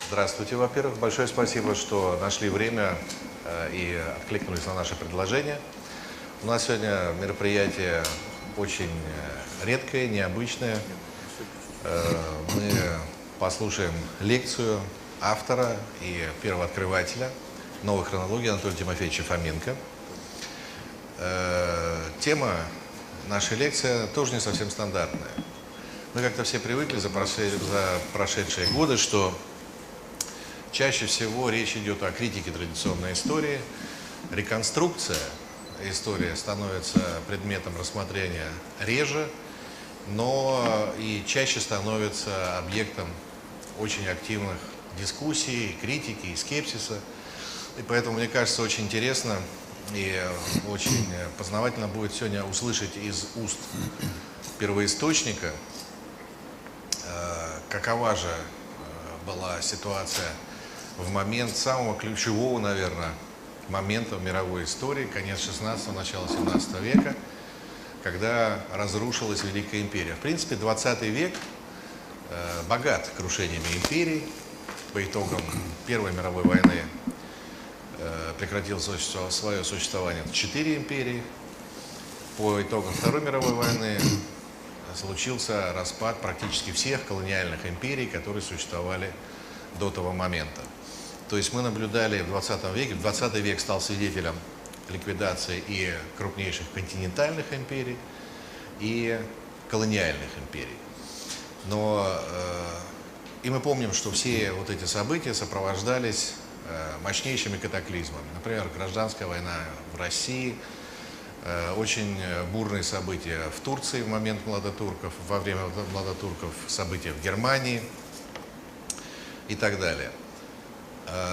Здравствуйте, во-первых. Большое спасибо, что нашли время и откликнулись на наше предложение. У нас сегодня мероприятие очень редкое, необычное. Мы послушаем лекцию автора и первооткрывателя новой хронологии Анатолия Тимофеевича Фоменко. Тема нашей лекции тоже не совсем стандартная. Мы как-то все привыкли за прошедшие годы, что чаще всего речь идет о критике традиционной истории. Реконструкция истории становится предметом рассмотрения реже, но и чаще становится объектом очень активных дискуссий, критики и скепсиса. И поэтому, мне кажется, очень интересно и очень познавательно будет сегодня услышать из уст первоисточника, какова же была ситуация в момент самого ключевого, наверное, момента в мировой истории, конец 16-го, начало 17 века, когда разрушилась Великая империя. В принципе, 20 век богат крушениями империй. По итогам Первой мировой войны прекратило свое существование 4 империи. По итогам Второй мировой войны случился распад практически всех колониальных империй, которые существовали до того момента. То есть мы наблюдали в 20 веке, 20 век стал свидетелем ликвидации и крупнейших континентальных империй, и колониальных империй. И мы помним, что все вот эти события сопровождались мощнейшими катаклизмами. Например, гражданская война в России, очень бурные события в Турции в момент младотурков, во время младотурков события в Германии и так далее.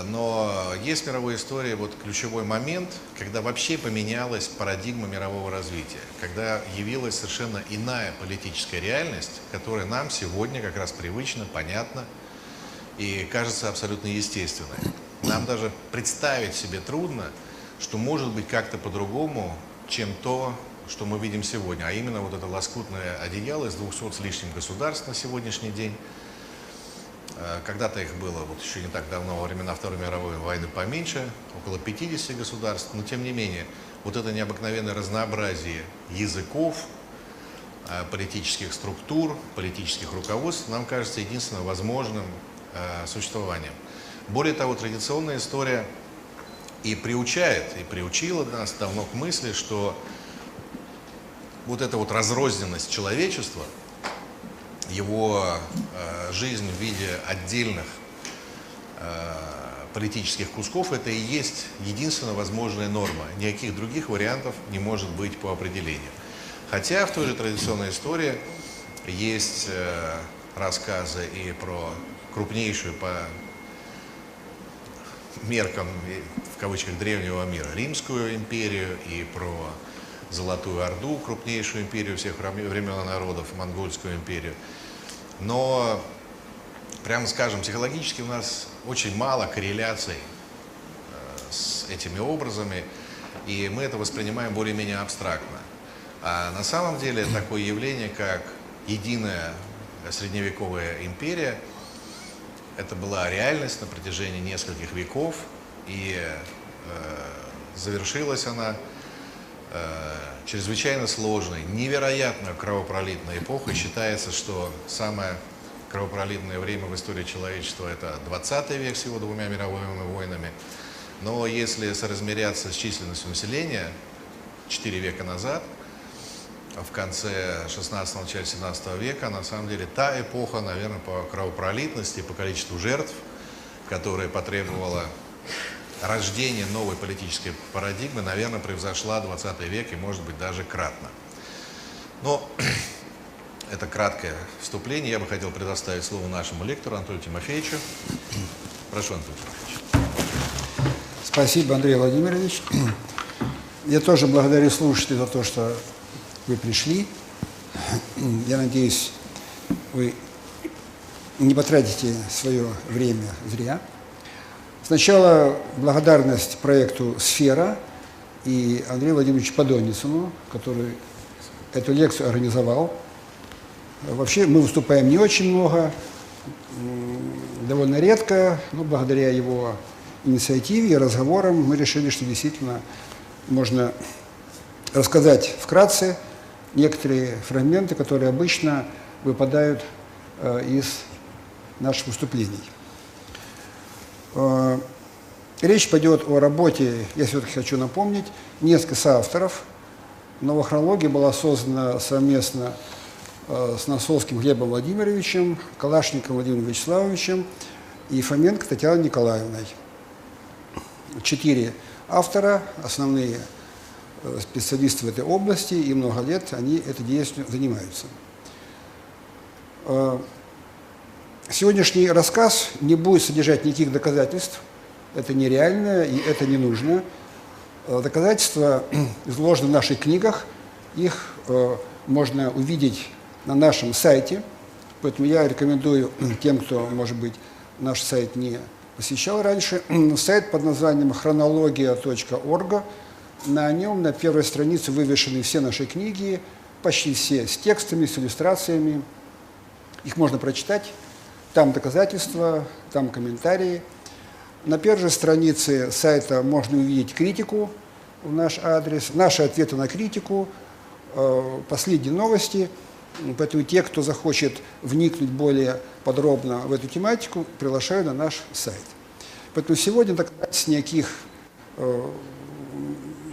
Но есть в мировой истории вот ключевой момент, когда вообще поменялась парадигма мирового развития, когда явилась совершенно иная политическая реальность, которая нам сегодня как раз привычна, понятна и кажется абсолютно естественной. Нам даже представить себе трудно, что может быть как-то по-другому, чем то, что мы видим сегодня, а именно вот это лоскутное одеяло из 200 с лишним государств на сегодняшний день. Когда-то их было вот еще не так давно, во времена Второй мировой войны, поменьше, около 50 государств, но тем не менее, вот это необыкновенное разнообразие языков, политических структур, политических руководств нам кажется единственно возможным существованием. Более того, традиционная история и приучает, и приучила нас давно к мысли, что вот эта вот разрозненность человечества, его жизнь в виде отдельных политических кусков, это и есть единственная возможная норма. Никаких других вариантов не может быть по определению. Хотя в той же традиционной истории есть рассказы и про крупнейшую по меркам, в кавычках, древнего мира Римскую империю, и про Золотую Орду, крупнейшую империю всех времен и народов, Монгольскую империю. Но, прямо скажем, психологически у нас очень мало корреляций с этими образами, и мы это воспринимаем более-менее абстрактно. А на самом деле такое явление, как единая средневековая империя, это была реальность на протяжении нескольких веков, и завершилась она чрезвычайно сложной, невероятно кровопролитной эпохой. Считается, что самое кровопролитное время в истории человечества – это 20 век с его 2 мировыми войнами. Но если соразмеряться с численностью населения 4 века назад, в конце 16-го, начале 17 века, на самом деле та эпоха, наверное, по кровопролитности, по количеству жертв, которая потребовала рождение новой политической парадигмы, наверное, превзошла 20 век и, может быть, даже кратно. Но это краткое вступление. Я бы хотел предоставить слово нашему лектору Анатолию Тимофеевичу. Прошу, Анатолий Тимофеевич. Спасибо, Андрей Владимирович. Я тоже благодарю слушателей за то, что вы пришли. Я надеюсь, вы не потратите свое время зря. Сначала благодарность проекту «Сфера» и Андрею Владимировичу Подонницыну, который эту лекцию организовал. Вообще мы выступаем не очень много, довольно редко, но благодаря его инициативе и разговорам мы решили, что действительно можно рассказать вкратце некоторые фрагменты, которые обычно выпадают из наших выступлений. Речь пойдет о работе, я все-таки хочу напомнить, нескольких соавторов. Новая хронология была создана совместно с Носовским Глебом Владимировичем, Калашниковым Владимиром Вячеславовичем и Фоменко Татьяной Николаевной. 4 автора, основные специалисты в этой области, и много лет они этой деятельностью занимаются. Сегодняшний рассказ не будет содержать никаких доказательств, это нереально и это не нужно. Доказательства изложены в наших книгах, их можно увидеть на нашем сайте, поэтому я рекомендую тем, кто, может быть, наш сайт не посещал раньше, сайт под названием chronologia.org. На нем на первой странице вывешены все наши книги, почти все, с текстами, с иллюстрациями. Их можно прочитать. Там доказательства, там комментарии. На первой же странице сайта можно увидеть критику в наш адрес, наши ответы на критику, последние новости. Поэтому те, кто захочет вникнуть более подробно в эту тематику, приглашаю на наш сайт. Поэтому сегодня доказательств никаких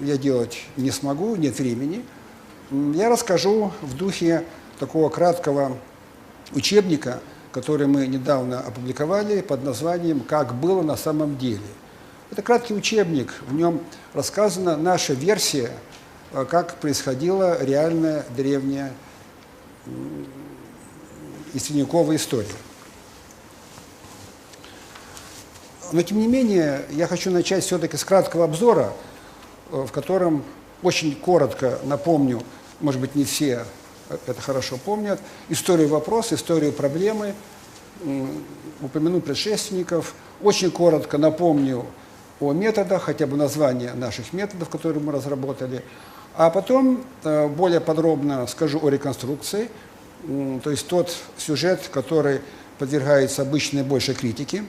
я делать не смогу, нет времени. Я расскажу в духе такого краткого учебника, который мы недавно опубликовали под названием «Как было на самом деле». Это краткий учебник, в нем рассказана наша версия, как происходила реальная древняя и средневековая история. Но, тем не менее, я хочу начать все-таки с краткого обзора, в котором очень коротко напомню, может быть, не все это хорошо помнят, историю вопроса, историю проблемы, упомяну предшественников, очень коротко напомню о методах, хотя бы название наших методов, которые мы разработали, а потом более подробно скажу о реконструкции, то есть тот сюжет, который подвергается обычной большей критике.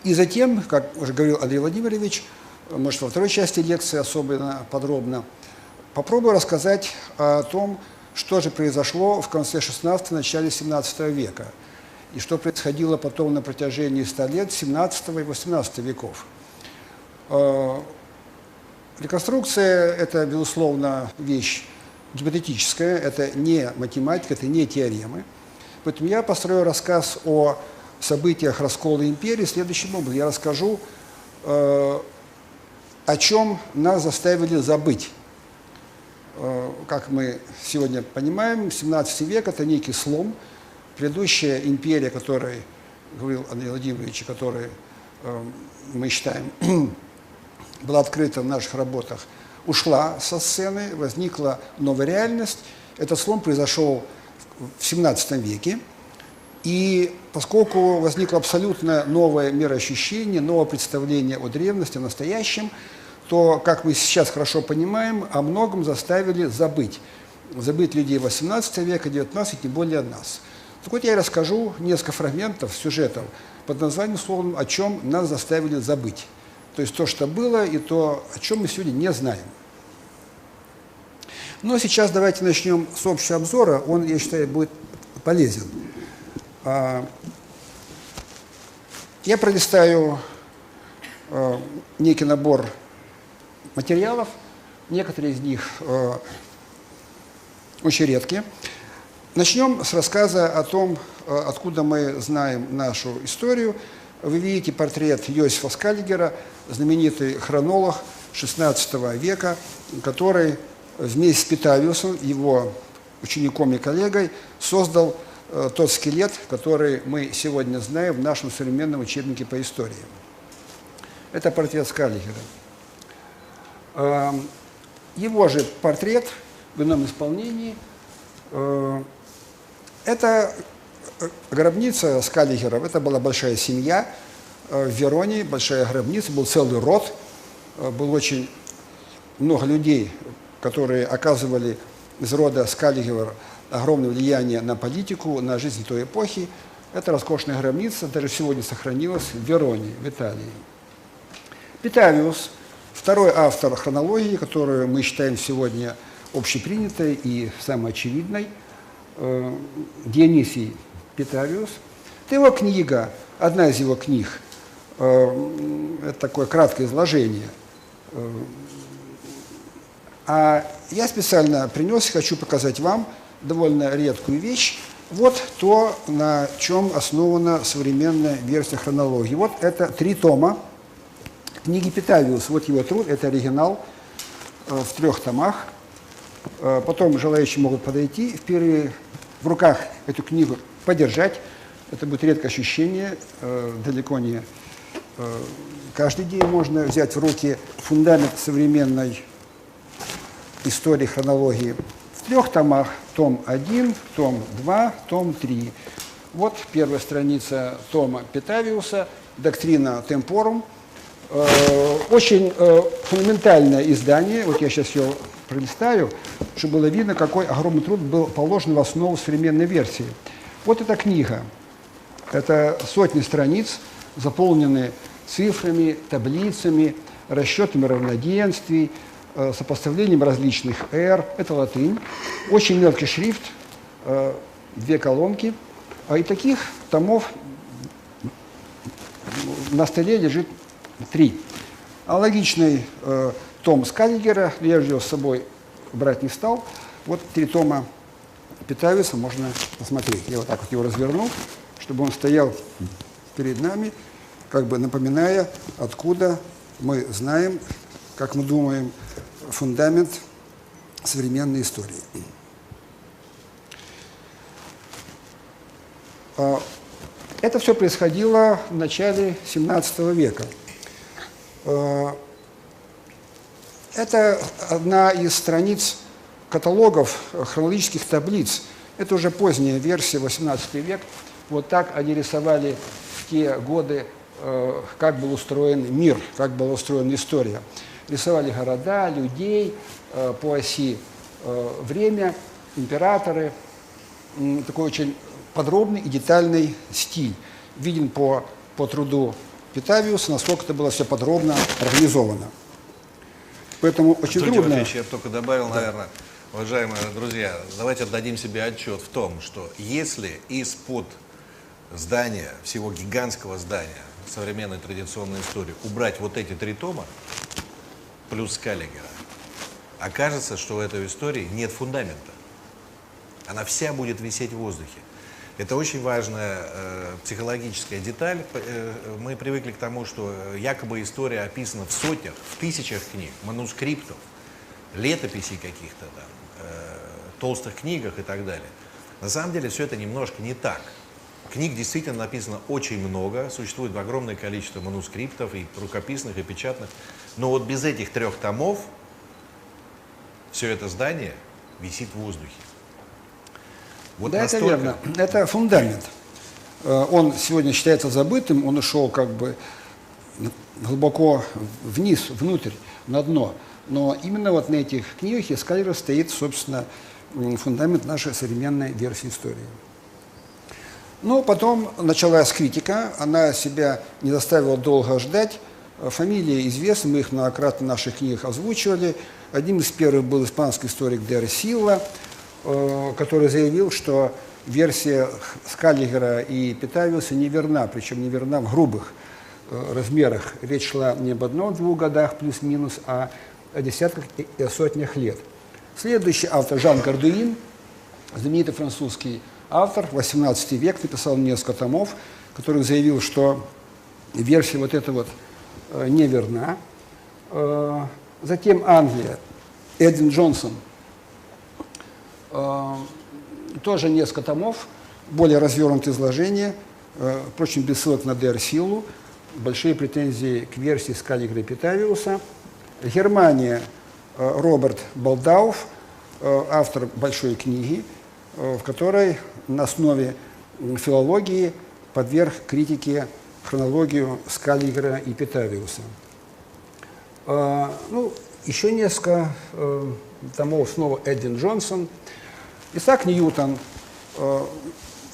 И затем, как уже говорил Андрей Владимирович, может, во второй части лекции особенно подробно, попробую рассказать о том, что же произошло в конце XVI – начале XVII века, и что происходило потом на протяжении 100 лет XVII и XVIII веков. Реконструкция – это, безусловно, вещь гипотетическая, это не математика, это не теоремы. Поэтому я построю рассказ о событиях раскола империи следующим образом. Я расскажу, о чем нас заставили забыть. Как мы сегодня понимаем, 17 век – это некий слом. Предыдущая империя, о которой говорил Андрей Владимирович, которой мы считаем была открыта в наших работах, ушла со сцены, возникла новая реальность. Этот слом произошел в XVII веке. И поскольку возникло абсолютно новое мироощущение, новое представление о древности, о настоящем, то, как мы сейчас хорошо понимаем, о многом заставили забыть. Забыть людей XVIII века, XIX, тем более нас. Так вот, я расскажу несколько фрагментов, сюжетов под названием, словом, о чем нас заставили забыть. То есть то, что было, и то, о чем мы сегодня не знаем. Но сейчас давайте начнем с общего обзора. Он, я считаю, будет полезен. Я пролистаю некий набор материалов. Некоторые из них очень редкие. Начнем с рассказа о том, откуда мы знаем нашу историю. Вы видите портрет Йосифа Скаллигера, знаменитый хронолог XVI века, который вместе с Питавиусом, его учеником и коллегой, создал тот скелет, который мы сегодня знаем в нашем современном учебнике по истории. Это портрет Скаллигера. Его же портрет в ином исполнении – это гробница Скаллигеров. Это была большая семья в Вероне, большая гробница, был целый род, было очень много людей, которые оказывали из рода Скаллигеров огромное влияние на политику, на жизнь той эпохи. Это роскошная гробница, даже сегодня сохранилась в Вероне, в Италии. Питавиус, второй автор хронологии, которую мы считаем сегодня общепринятой и самой очевидной, Дионисий Питавиус. Это его книга, одна из его книг, это такое краткое изложение. А я специально принес и хочу показать вам довольно редкую вещь. Вот то, на чем основана современная версия хронологии. Вот это 3 тома книги Питавиус. Вот его труд, это оригинал в 3 томах. Потом желающие могут подойти, в руках эту книгу подержать. Это будет редкое ощущение, далеко не каждый день можно взять в руки фундамент современной истории хронологии. В 3 томах, том 1, том 2, том 3. Вот первая страница тома Питавиуса, «Доктрина темпорум». Очень фундаментальное издание, вот я сейчас ее пролистаю, чтобы было видно, какой огромный труд был положен в основу современной версии. Вот эта книга, это сотни страниц, заполнены цифрами, таблицами, расчетами равноденствий, сопоставлением различных эр, это латынь, очень мелкий шрифт, 2 колонки, и таких томов на столе лежит 3. Аналогичный том Скаллигера, я же его с собой брать не стал, вот 3 тома Питавиуса можно посмотреть. Я вот так вот его развернул, чтобы он стоял перед нами, как бы напоминая, откуда мы знаем, как мы думаем, фундамент современной истории. Это все происходило в начале XVII века. Это одна из страниц каталогов хронологических таблиц. Это уже поздняя версия, XVIII век. Вот так они рисовали в те годы, как был устроен мир, как была устроена история. Рисовали города, людей по оси время, императоры. Такой очень подробный и детальный стиль. Виден по труду Питавиуса, насколько это было все подробно организовано. Поэтому очень трудно. Я только добавил, наверное, уважаемые друзья, давайте отдадим себе отчет в том, что если из-под здания, всего гигантского здания современной традиционной истории убрать вот эти 3 тома, плюс Скаллигера, окажется, что у этой истории нет фундамента. Она вся будет висеть в воздухе. Это очень важная психологическая деталь. Мы привыкли к тому, что якобы история описана в сотнях, в тысячах книг, манускриптов, летописей каких-то там, толстых книгах и так далее. На самом деле все это немножко не так. Книг действительно написано очень много, существует огромное количество манускриптов, и рукописных, и печатных. Но вот без этих 3 томов все это здание висит в воздухе. Вот да, настолько... это верно. Это фундамент. Он сегодня считается забытым, он ушел как бы глубоко вниз, внутрь, на дно. Но именно вот на этих книгах и Скаллигера стоит, собственно, фундамент нашей современной версии истории. Но потом началась критика, она себя не заставила долго ждать. Фамилии известны, мы их многократно в наших книгах озвучивали. Одним из первых был испанский историк Дер Силла, который заявил, что версия Скаллигера и Питавиуса неверна, причем неверна в грубых размерах. Речь шла не об 1-2 годах плюс-минус, а о десятках и о сотнях лет. Следующий автор Жан Кардуин, знаменитый французский автор, 18 век, написал несколько томов, который заявил, что версия вот эта вот неверна. Затем Англия, Эдвин Джонсон, тоже несколько томов, более развернутое изложение, впрочем, без ссылок на Дер Силлу, большие претензии к версии Скаллигера и Питавиуса. Германия, Роберт Балдауф, автор большой книги, в которой на основе филологии подверг критике хронологию Скаллигера и Питавиуса. Ну, еще несколько томов снова Эдвин Джонсон. Исаак Ньютон,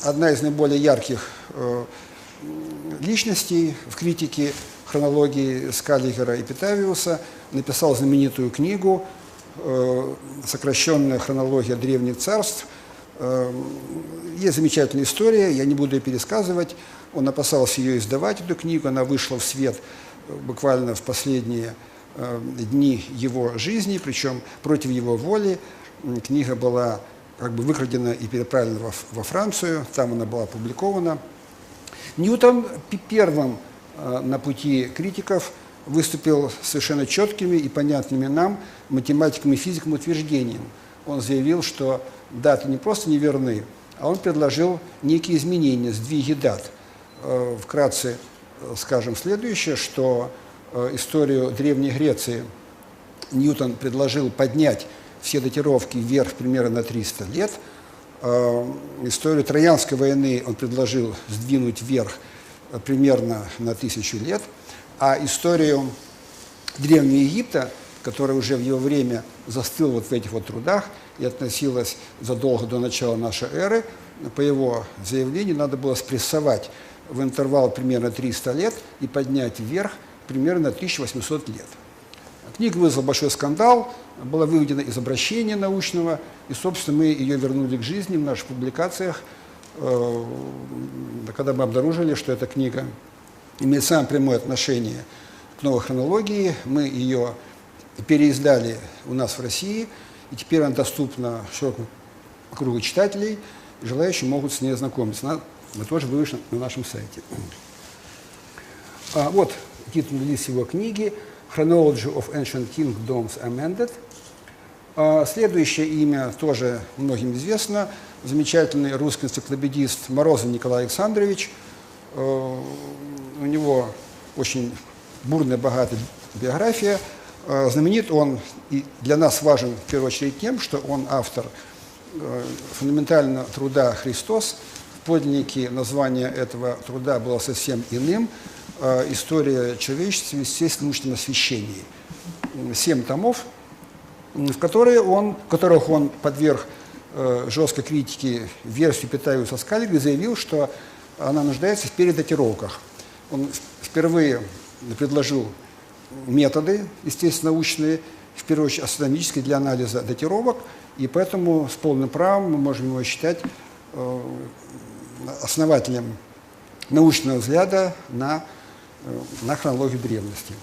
одна из наиболее ярких личностей в критике хронологии Скаллигера и Питавиуса, написал знаменитую книгу «Сокращенная хронология древних царств». Есть замечательная история, я не буду ее пересказывать. Он опасался ее издавать, эту книгу, она вышла в свет буквально в последние дни его жизни, причем против его воли. Книга была как бы выкрадена и переправлена во Францию, там она была опубликована. Ньютон первым на пути критиков выступил совершенно четкими и понятными нам, математикам и физикам, утверждением. Он заявил, что даты не просто неверны, а он предложил некие изменения, сдвиги дат. Вкратце скажем следующее, что историю Древней Греции Ньютон предложил поднять все датировки вверх примерно на 300 лет. Историю Троянской войны он предложил сдвинуть вверх примерно на 1000 лет. А историю Древнего Египта, которая уже в его время застыла вот в этих вот трудах и относилась задолго до начала нашей эры, по его заявлению надо было спрессовать в интервал примерно 300 лет и поднять вверх примерно 1800 лет. Книга вызвала большой скандал, была выведена из обращения научного, и, собственно, мы ее вернули к жизни в наших публикациях, когда мы обнаружили, что эта книга имеет самое прямое отношение к новой хронологии. Мы ее переиздали у нас в России, и теперь она доступна широкому кругу читателей, и желающие могут с ней ознакомиться. Она тоже вышла на нашем сайте. Вот титульный лист его книги «Chronology of Ancient Kingdoms Amended». Следующее имя тоже многим известно. Замечательный русский энциклопедист Морозов Николай Александрович. У него очень бурная, богатая биография. Знаменит он и для нас важен в первую очередь тем, что он автор фундаментального труда «Христос». В подлиннике название этого труда было совсем иным. «История человечества в естественно-научном освещении». 7 томов, в которых он подверг жесткой критике версию Питавиуса Скаллигера и заявил, что она нуждается в передатировках. Он впервые предложил методы естественно-научные, в первую очередь астрономические, для анализа датировок, и поэтому с полным правом мы можем его считать основателем научного взгляда на хронологию древности.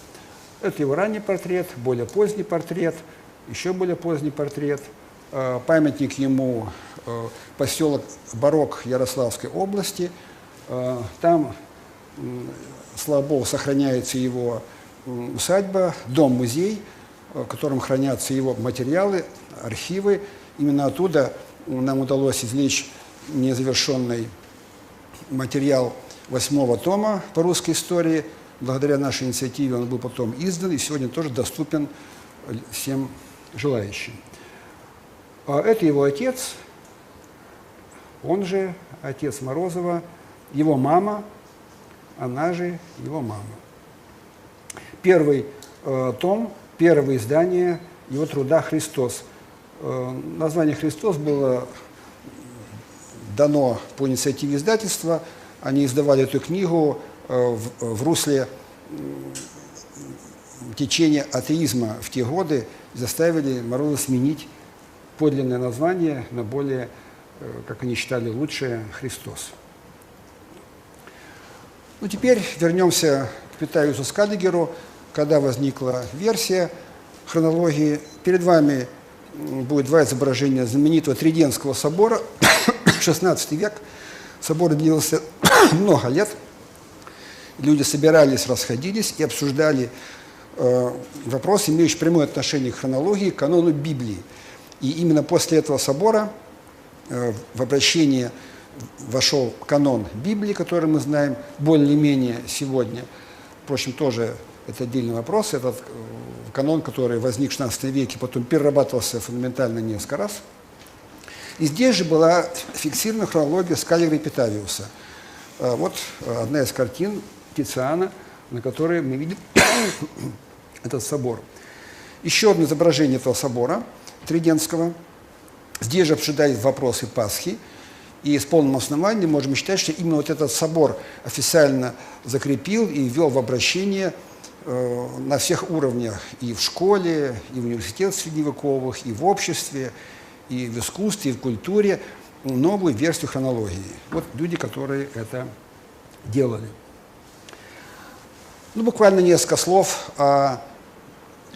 Это его ранний портрет, более поздний портрет, еще более поздний портрет. Памятник ему поселок Барок Ярославской области. Там, слава богу, сохраняется его усадьба, дом-музей, в котором хранятся его материалы, архивы. Именно оттуда нам удалось извлечь незавершенный материал 8-го тома по русской истории. Благодаря нашей инициативе он был потом издан и сегодня тоже доступен всем желающим. Это его отец, он же отец Морозова, его мама, она же его мама. Первый том, первое издание его труда «Христос». Название «Христос» было дано по инициативе издательства. Они издавали эту книгу в русле течения атеизма в те годы, заставили Морозова сменить подлинное название на более, как они считали, лучшее «Христос». Ну, теперь вернемся к Питавиусу Скаллигеру, когда возникла версия хронологии. Перед вами будет два изображения знаменитого Триденского собора, XVI век. Собор длился много лет. Люди собирались, расходились и обсуждали вопросы, имеющие прямое отношение к хронологии, к канону Библии. И именно после этого собора в обращение вошел канон Библии, который мы знаем более-менее сегодня. Впрочем, тоже это отдельный вопрос. Этот канон, который возник в XVI веке, потом перерабатывался фундаментально несколько раз. И здесь же была фиксирована хронология Скаллигера и Питавиуса. Вот одна из картин Тициана, на которой мы видим этот собор. Еще одно изображение этого собора Триденского. Здесь же обсуждались вопросы Пасхи. И с полным основанием можем считать, что именно вот этот собор официально закрепил и ввел в обращение на всех уровнях, и в школе, и в университетах средневековых, и в обществе, и в искусстве, и в культуре новую версию хронологии. Вот люди, которые это делали. Ну, буквально несколько слов о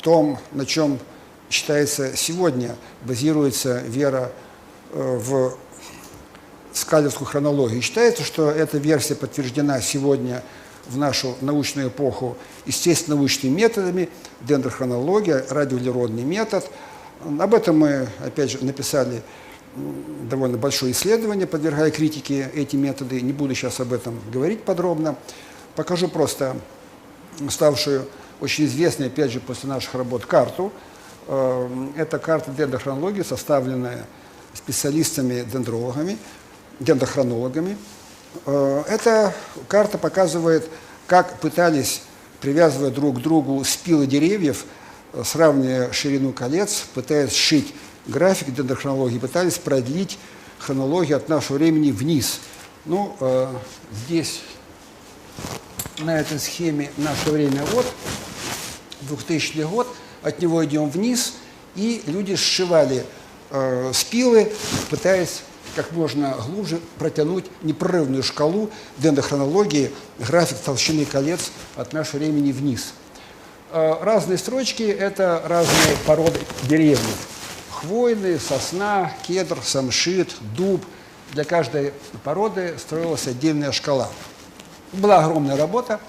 том, на чем считается сегодня базируется вера в скаллерскую хронологию. Считается, что эта версия подтверждена сегодня в нашу научную эпоху естественно-научными методами, дендрохронология, радиоуглеродный метод. Об этом мы, опять же, написали довольно большое исследование, подвергая критике эти методы. Не буду сейчас об этом говорить подробно. Покажу просто ставшую очень известной, опять же, после наших работ, карту. Это карта дендрохронологии, составленная специалистами-дендрологами, дендрохронологами. Эта карта показывает, как пытались, привязывая друг к другу спилы деревьев, сравнивая ширину колец, пытаясь сшить график дендрохронологии, пытались продлить хронологию от нашего времени вниз. Ну, здесь, на этой схеме, наше время вот, 2000 год, от него идем вниз, и люди сшивали спилы, пытаясь как можно глубже протянуть непрерывную шкалу дендрохронологии, график толщины колец от нашего времени вниз. Разные строчки – это разные породы деревьев. Хвойные, сосна, кедр, самшит, дуб. Для каждой породы строилась отдельная шкала. Была огромная работа,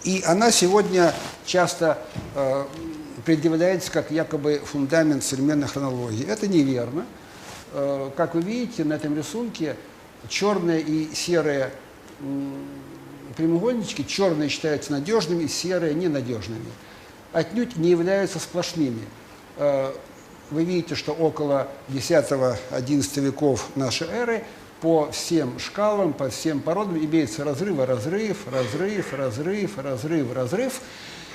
и она сегодня часто предъявляется как якобы фундамент современной хронологии. Это неверно. Как вы видите на этом рисунке, черные и серые прямоугольнички, черные считаются надежными, серые ненадежными. Отнюдь не являются сплошными. Вы видите, что около X-XI веков нашей эры по всем шкалам, по всем породам имеется разрыв, разрыв,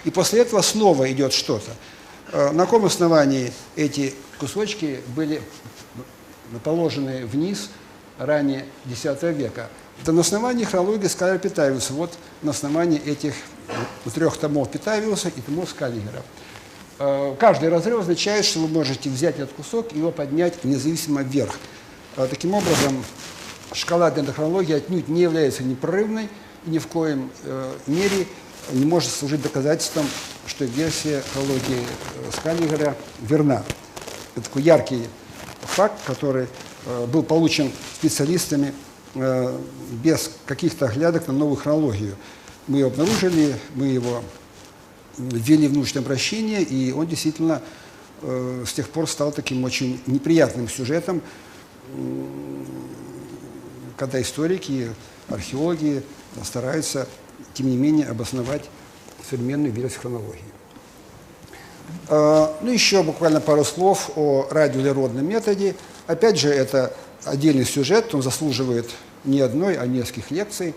и после этого снова идет что-то. На каком основании эти кусочки были положены вниз ранее X века? Это на основании хронологии Скаллигера Питавиуса. Вот на основании этих 3 томов Питавиуса и томов Скаллигера. Каждый разрыв означает, что вы можете взять этот кусок и его поднять независимо вверх. Таким образом, шкала дендрохронологии отнюдь не является непрерывной и ни в коем мере не может служить доказательством, что версия хронологии Скаллигера верна. Это такой яркий факт, который был получен специалистами без каких-то оглядок на новую хронологию. Мы его обнаружили, мы его ввели в научное обращение, и он действительно с тех пор стал таким очень неприятным сюжетом, когда историки, археологи стараются, тем не менее, обосновать современную версию хронологии. Ну, еще буквально пару слов о радиоуглеродном методе. Опять же, это отдельный сюжет, он заслуживает не одной, а нескольких лекций.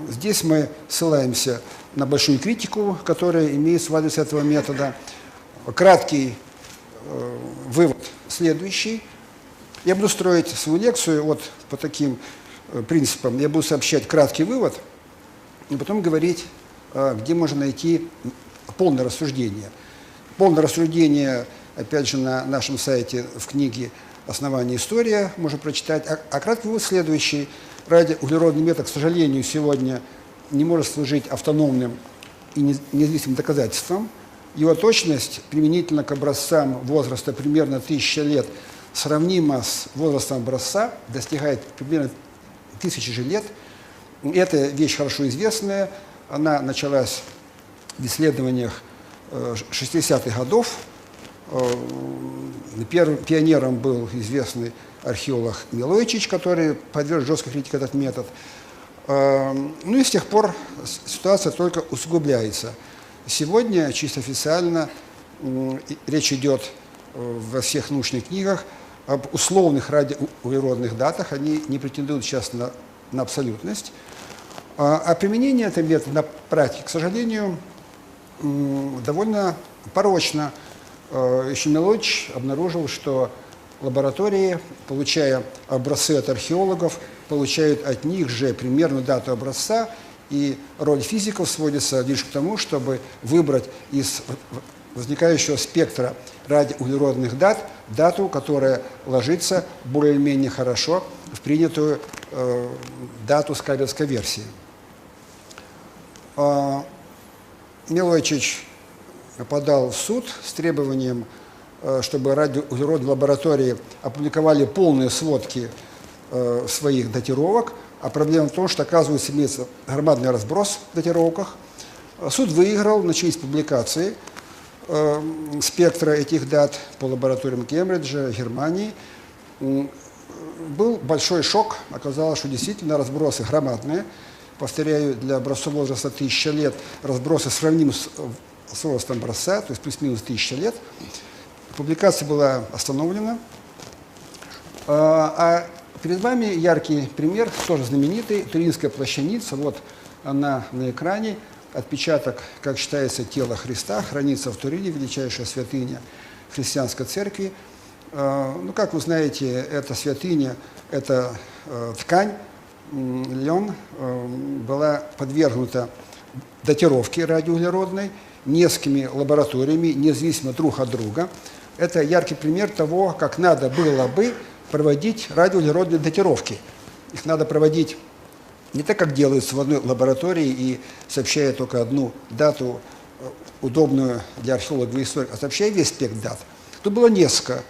Здесь мы ссылаемся на большую критику, которая имеется в адрес этого метода. Краткий вывод следующий. Я буду строить свою лекцию вот по таким принципам. Я буду сообщать краткий вывод, и потом говорить, где можно найти полное рассуждение. Полное рассуждение, опять же, на нашем сайте в книге «Основание история» можно прочитать. А краткий вывод следующий. Радиоуглеродный метод, к сожалению, сегодня не может служить автономным и независимым доказательством. Его точность применительно к образцам возраста примерно 1000 лет сравнима с возрастом образца, достигает примерно 1000 же лет. Эта вещь хорошо известная. Она началась в исследованиях 60-х годов. Первым пионером был известный археолог Милойчич, который подверг жесткой критике этот метод. Ну и с тех пор ситуация только усугубляется. Сегодня чисто официально речь идет во всех научных книгах об условных радиоуглеродных датах. Они не претендуют сейчас на абсолютность. А применение этого метода на практике, к сожалению, довольно порочно. Еще Милойчич обнаружил, что лаборатории, получая образцы от археологов, получают от них же примерную дату образца, и роль физиков сводится лишь к тому, чтобы выбрать из возникающего спектра радиоуглеродных дату, которая ложится более-менее хорошо в принятую дату скаллерской версии. Милойчич подал в суд с требованием, чтобы радиоуглеродные лаборатории опубликовали полные сводки своих датировок, а проблема в том, что, оказывается, имеется громадный разброс в датировках. Суд выиграл, начались публикации спектра этих дат по лабораториям Кембриджа, Германии. Был большой шок, оказалось, что действительно разбросы громадные. Повторяю, для образцов возраста 1000 лет разбросы сравнимы с возрастом образца, то есть плюс-минус 1000 лет. Публикация была остановлена. А перед вами яркий пример, тоже знаменитый, Туринская плащаница. Вот она на экране. Отпечаток, как считается, тела Христа, хранится в Турине, величайшая святыня христианской церкви. Ну, как вы знаете, эта святыня, эта ткань, лен, была подвергнута датировке радиоуглеродной несколькими лабораториями, независимо друг от друга. Это яркий пример того, как надо было бы проводить радиоуглеродные датировки. Их надо проводить не так, как делается в одной лаборатории и сообщая только одну дату, удобную для археологов и историков, а сообщая весь спектр дат. Тут было несколько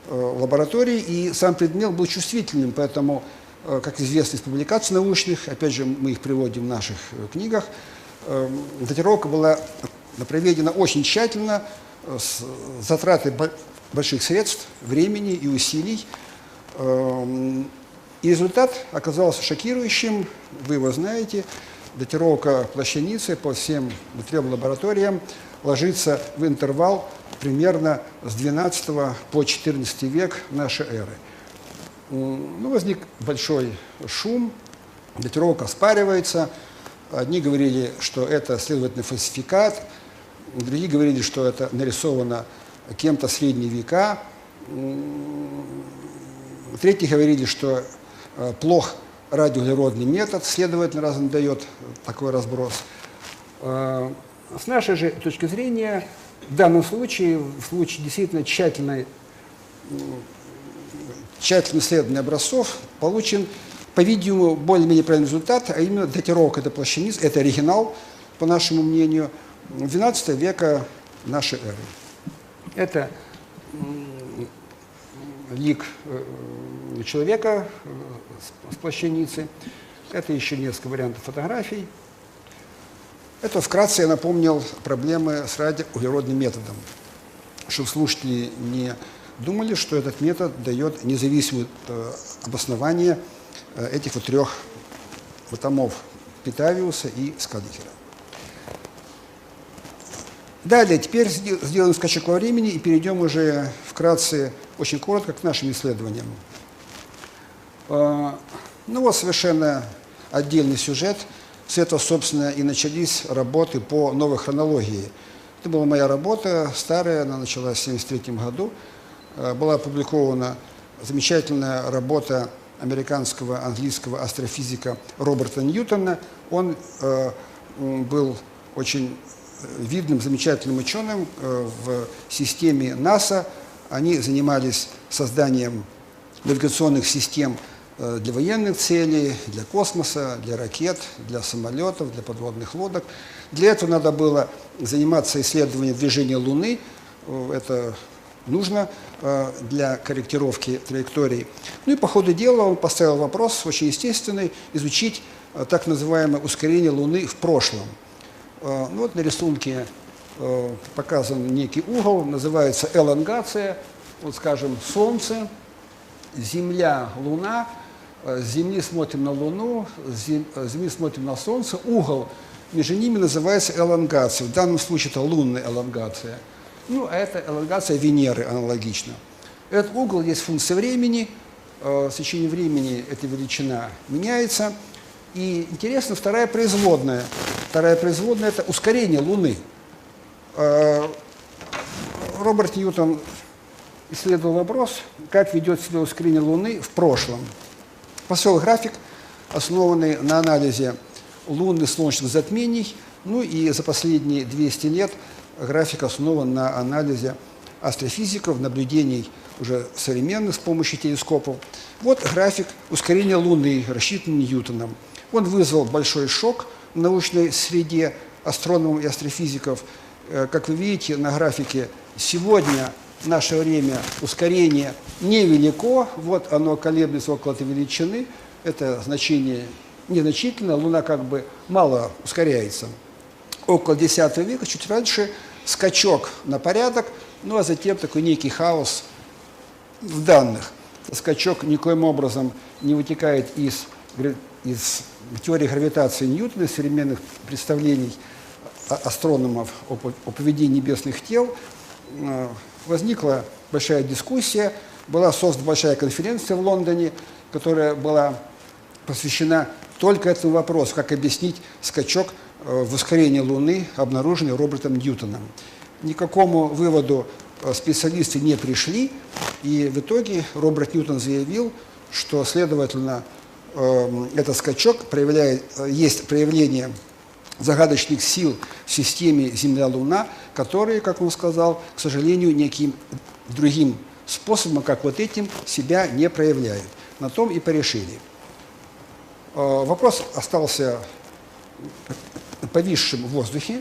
лабораторий, и сам предмет был чувствительным, поэтому, как известно из публикаций научных, опять же, мы их приводим в наших книгах, датировка была проведена очень тщательно, с затратой больших средств, времени и усилий. И результат оказался шокирующим, вы его знаете. Датировка плащаницы по всем 3 лабораториям ложится в интервал примерно с 12 по 14 век нашей эры. Ну, возник большой шум, датировка оспаривается. Одни говорили, что это, следовательно, фальсификат, другие говорили, что это нарисовано кем-то в средние века, третьи говорили, что плох радиоуглеродный метод, следовательно, раз он дает такой разброс. С нашей же точки зрения, в данном случае, в случае действительно тщательно исследованных образцов, получен, по-видимому, более-менее правильный результат, а именно датировка этой плащаницы, это оригинал, по нашему мнению, XII века нашей эры. Это лик человека с плащаницы. Это еще несколько вариантов фотографий. Это вкратце я напомнил проблемы с радиоуглеродным методом, чтобы слушатели не думали, что этот метод дает независимое обоснование этих 3 томов Питавиуса и Скаллихера. Далее, теперь сделаем скачок во времени и перейдем уже вкратце, очень коротко, к нашим исследованиям. Ну вот совершенно отдельный сюжет. С этого, собственно, и начались работы по новой хронологии. Это была моя работа, старая, она началась в 1973 году. Была опубликована замечательная работа американского, английского астрофизика Роберта Ньютона. Он был очень видным, замечательным ученым в системе НАСА. Они занимались созданием навигационных систем для военных целей, для космоса, для ракет, для самолетов, для подводных лодок. Для этого надо было заниматься исследованием движения Луны. Это нужно для корректировки траекторий. Ну и по ходу дела он поставил вопрос, очень естественный, изучить так называемое ускорение Луны в прошлом. Ну вот на рисунке показан некий угол, называется элонгация. Вот, скажем, Солнце, Земля, Луна. С Земли смотрим на Луну, с Земли смотрим на Солнце. Угол между ними называется элонгацией. В данном случае это лунная элонгация. Ну, а это элонгация Венеры аналогично. Этот угол есть функция времени. С течением времени эта величина меняется. И интересно, вторая производная. Вторая производная – это ускорение Луны. Роберт Ньютон исследовал вопрос, как ведет себя ускорение Луны в прошлом. Построил график, основанный на анализе лунных солнечных затмений, ну и за последние 200 лет график основан на анализе астрофизиков, наблюдений уже современных с помощью телескопов. Вот график ускорения Луны, рассчитанный Ньютоном. Он вызвал большой шок в научной среде астрономов и астрофизиков. Как вы видите на графике, сегодня в наше время ускорение невелико, вот оно колеблется около этой величины, это значение незначительно, Луна как бы мало ускоряется. Около X века, чуть раньше, скачок на порядок, ну а затем такой некий хаос в данных. Скачок никоим образом не вытекает из теории гравитации Ньютона, современных представлений астрономов о поведении небесных тел. Возникла большая дискуссия, была создана большая конференция в Лондоне, которая была посвящена только этому вопросу, как объяснить скачок в ускорении Луны, обнаруженный Робертом Ньютоном. Никакому выводу специалисты не пришли, и в итоге Роберт Ньютон заявил, что, следовательно, этот скачок есть проявление загадочных сил в системе Земля-Луна, которые, как он сказал, к сожалению, неким другим способом, как вот этим, себя не проявляют. На том и порешили. Вопрос остался повисшим в воздухе.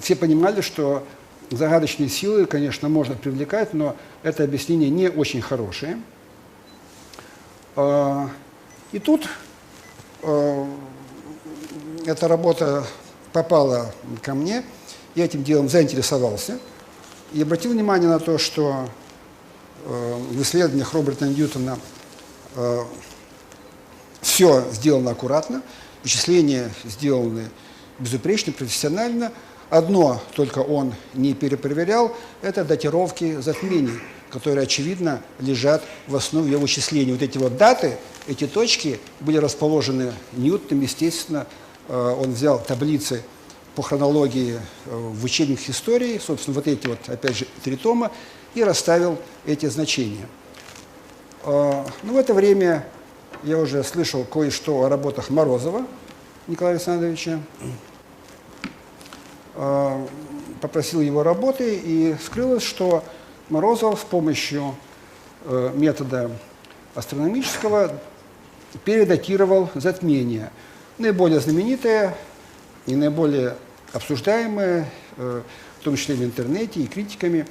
Все понимали, что загадочные силы, конечно, можно привлекать, но это объяснение не очень хорошее. И тут эта работа попала ко мне, я этим делом заинтересовался и обратил внимание на то, что в исследованиях Роберта Ньютона все сделано аккуратно, вычисления сделаны безупречно, профессионально. Одно только он не перепроверял – это датировки затмений, которые, очевидно, лежат в основе его вычислений. Вот эти вот даты, эти точки были расположены Ньютоном, естественно. Он взял таблицы по хронологии в учебниках истории, собственно, вот эти вот, опять же, 3 тома, и расставил эти значения. Но в это время я уже слышал кое-что о работах Морозова Николая Александровича, попросил его работы, и вскрылось, что Морозов с помощью метода астрономического передатировал затмения. Наиболее знаменитые и наиболее обсуждаемые, в том числе в интернете и критиками,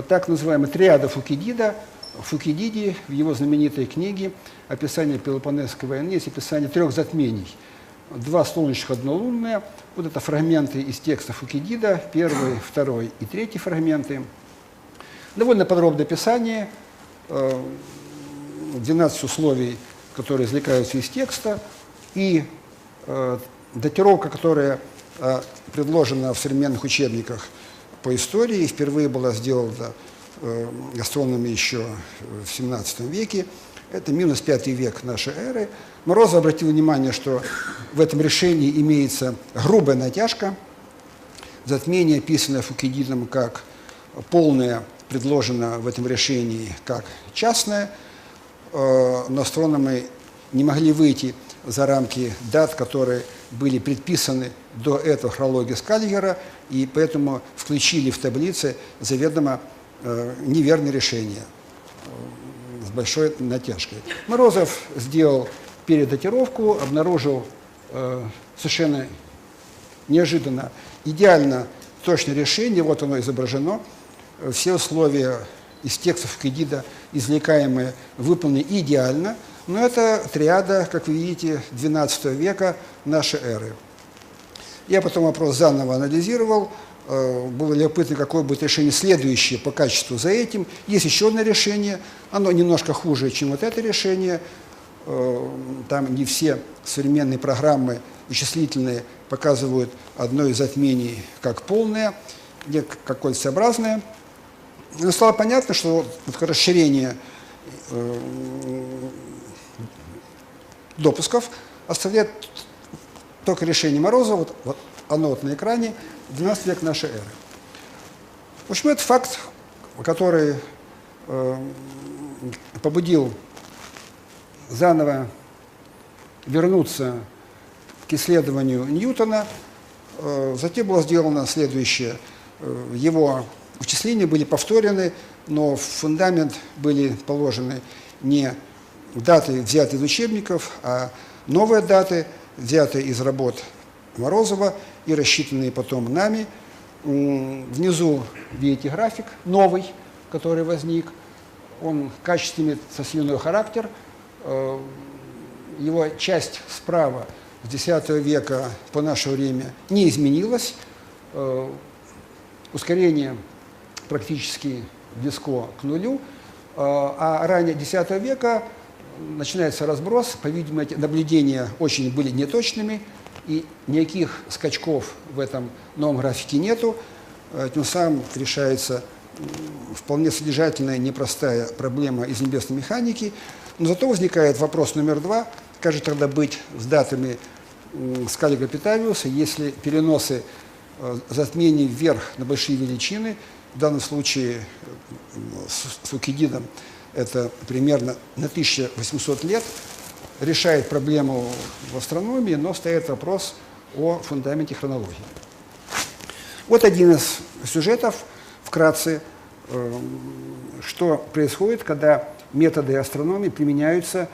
так называемая триада Фукидида. Фукидиди в его знаменитой книге «Описание Пелопоннесской войны» есть описание 3 затмений. 2 солнечных, 1 лунное. Вот это фрагменты из текста Фукидида, 1, 2 и 3 фрагменты. Довольно подробное описание, 12 условий, которые извлекаются из текста, и датировка, которая предложена в современных учебниках по истории, впервые была сделана астрономами еще в XVII веке. Это минус 5 век нашей эры. Морозов обратил внимание, что в этом решении имеется грубая натяжка. Затмение, описанное Фукидидом как полное, предложено в этом решении как частное. Но астрономы не могли выйти за рамки дат, которые были предписаны до этого хронологии Скальгера, и поэтому включили в таблицы заведомо неверное решение с большой натяжкой. Морозов сделал передатировку, обнаружил совершенно неожиданно идеально точное решение, вот оно изображено. Все условия из текстов Фукидида, извлекаемые, выполнены идеально, но это триада, как вы видите, XII века нашей эры. Я потом вопрос заново анализировал, было любопытно, какое будет решение следующее по качеству за этим. Есть еще одно решение, оно немножко хуже, чем вот это решение. Там не все современные программы вычислительные показывают одно из затмений как полное, не как кольцеобразное. Но стало понятно, что вот расширение допусков оставляет только решение Морозова, вот оно вот на экране, 12 век нашей эры. В общем, это факт, который побудил заново вернуться к исследованию Ньютона. Затем было сделано следующее. Его вычисления были повторены, но в фундамент были положены не даты, взятые из учебников, а новые даты, взятые из работ Морозова и рассчитанные потом нами. Внизу видите график новый, который возник. Он качественный, со слюной характер. Его часть справа с X века по наше время не изменилась. Ускорение практически близко к нулю. А ранее X века начинается разброс. По-видимому, эти наблюдения очень были неточными, и никаких скачков в этом новом графике нету. Тем самым решается вполне содержательная, непростая проблема из небесной механики. Но зато возникает вопрос номер 2. Как же тогда быть с датами Скаллигера-Питагоруса, если переносы затмений вверх на большие величины, в данном случае с Фукидидом это примерно на 1800 лет, решает проблему в астрономии, но стоит вопрос о фундаменте хронологии. Вот один из сюжетов, вкратце, что происходит, когда методы астрономии применяются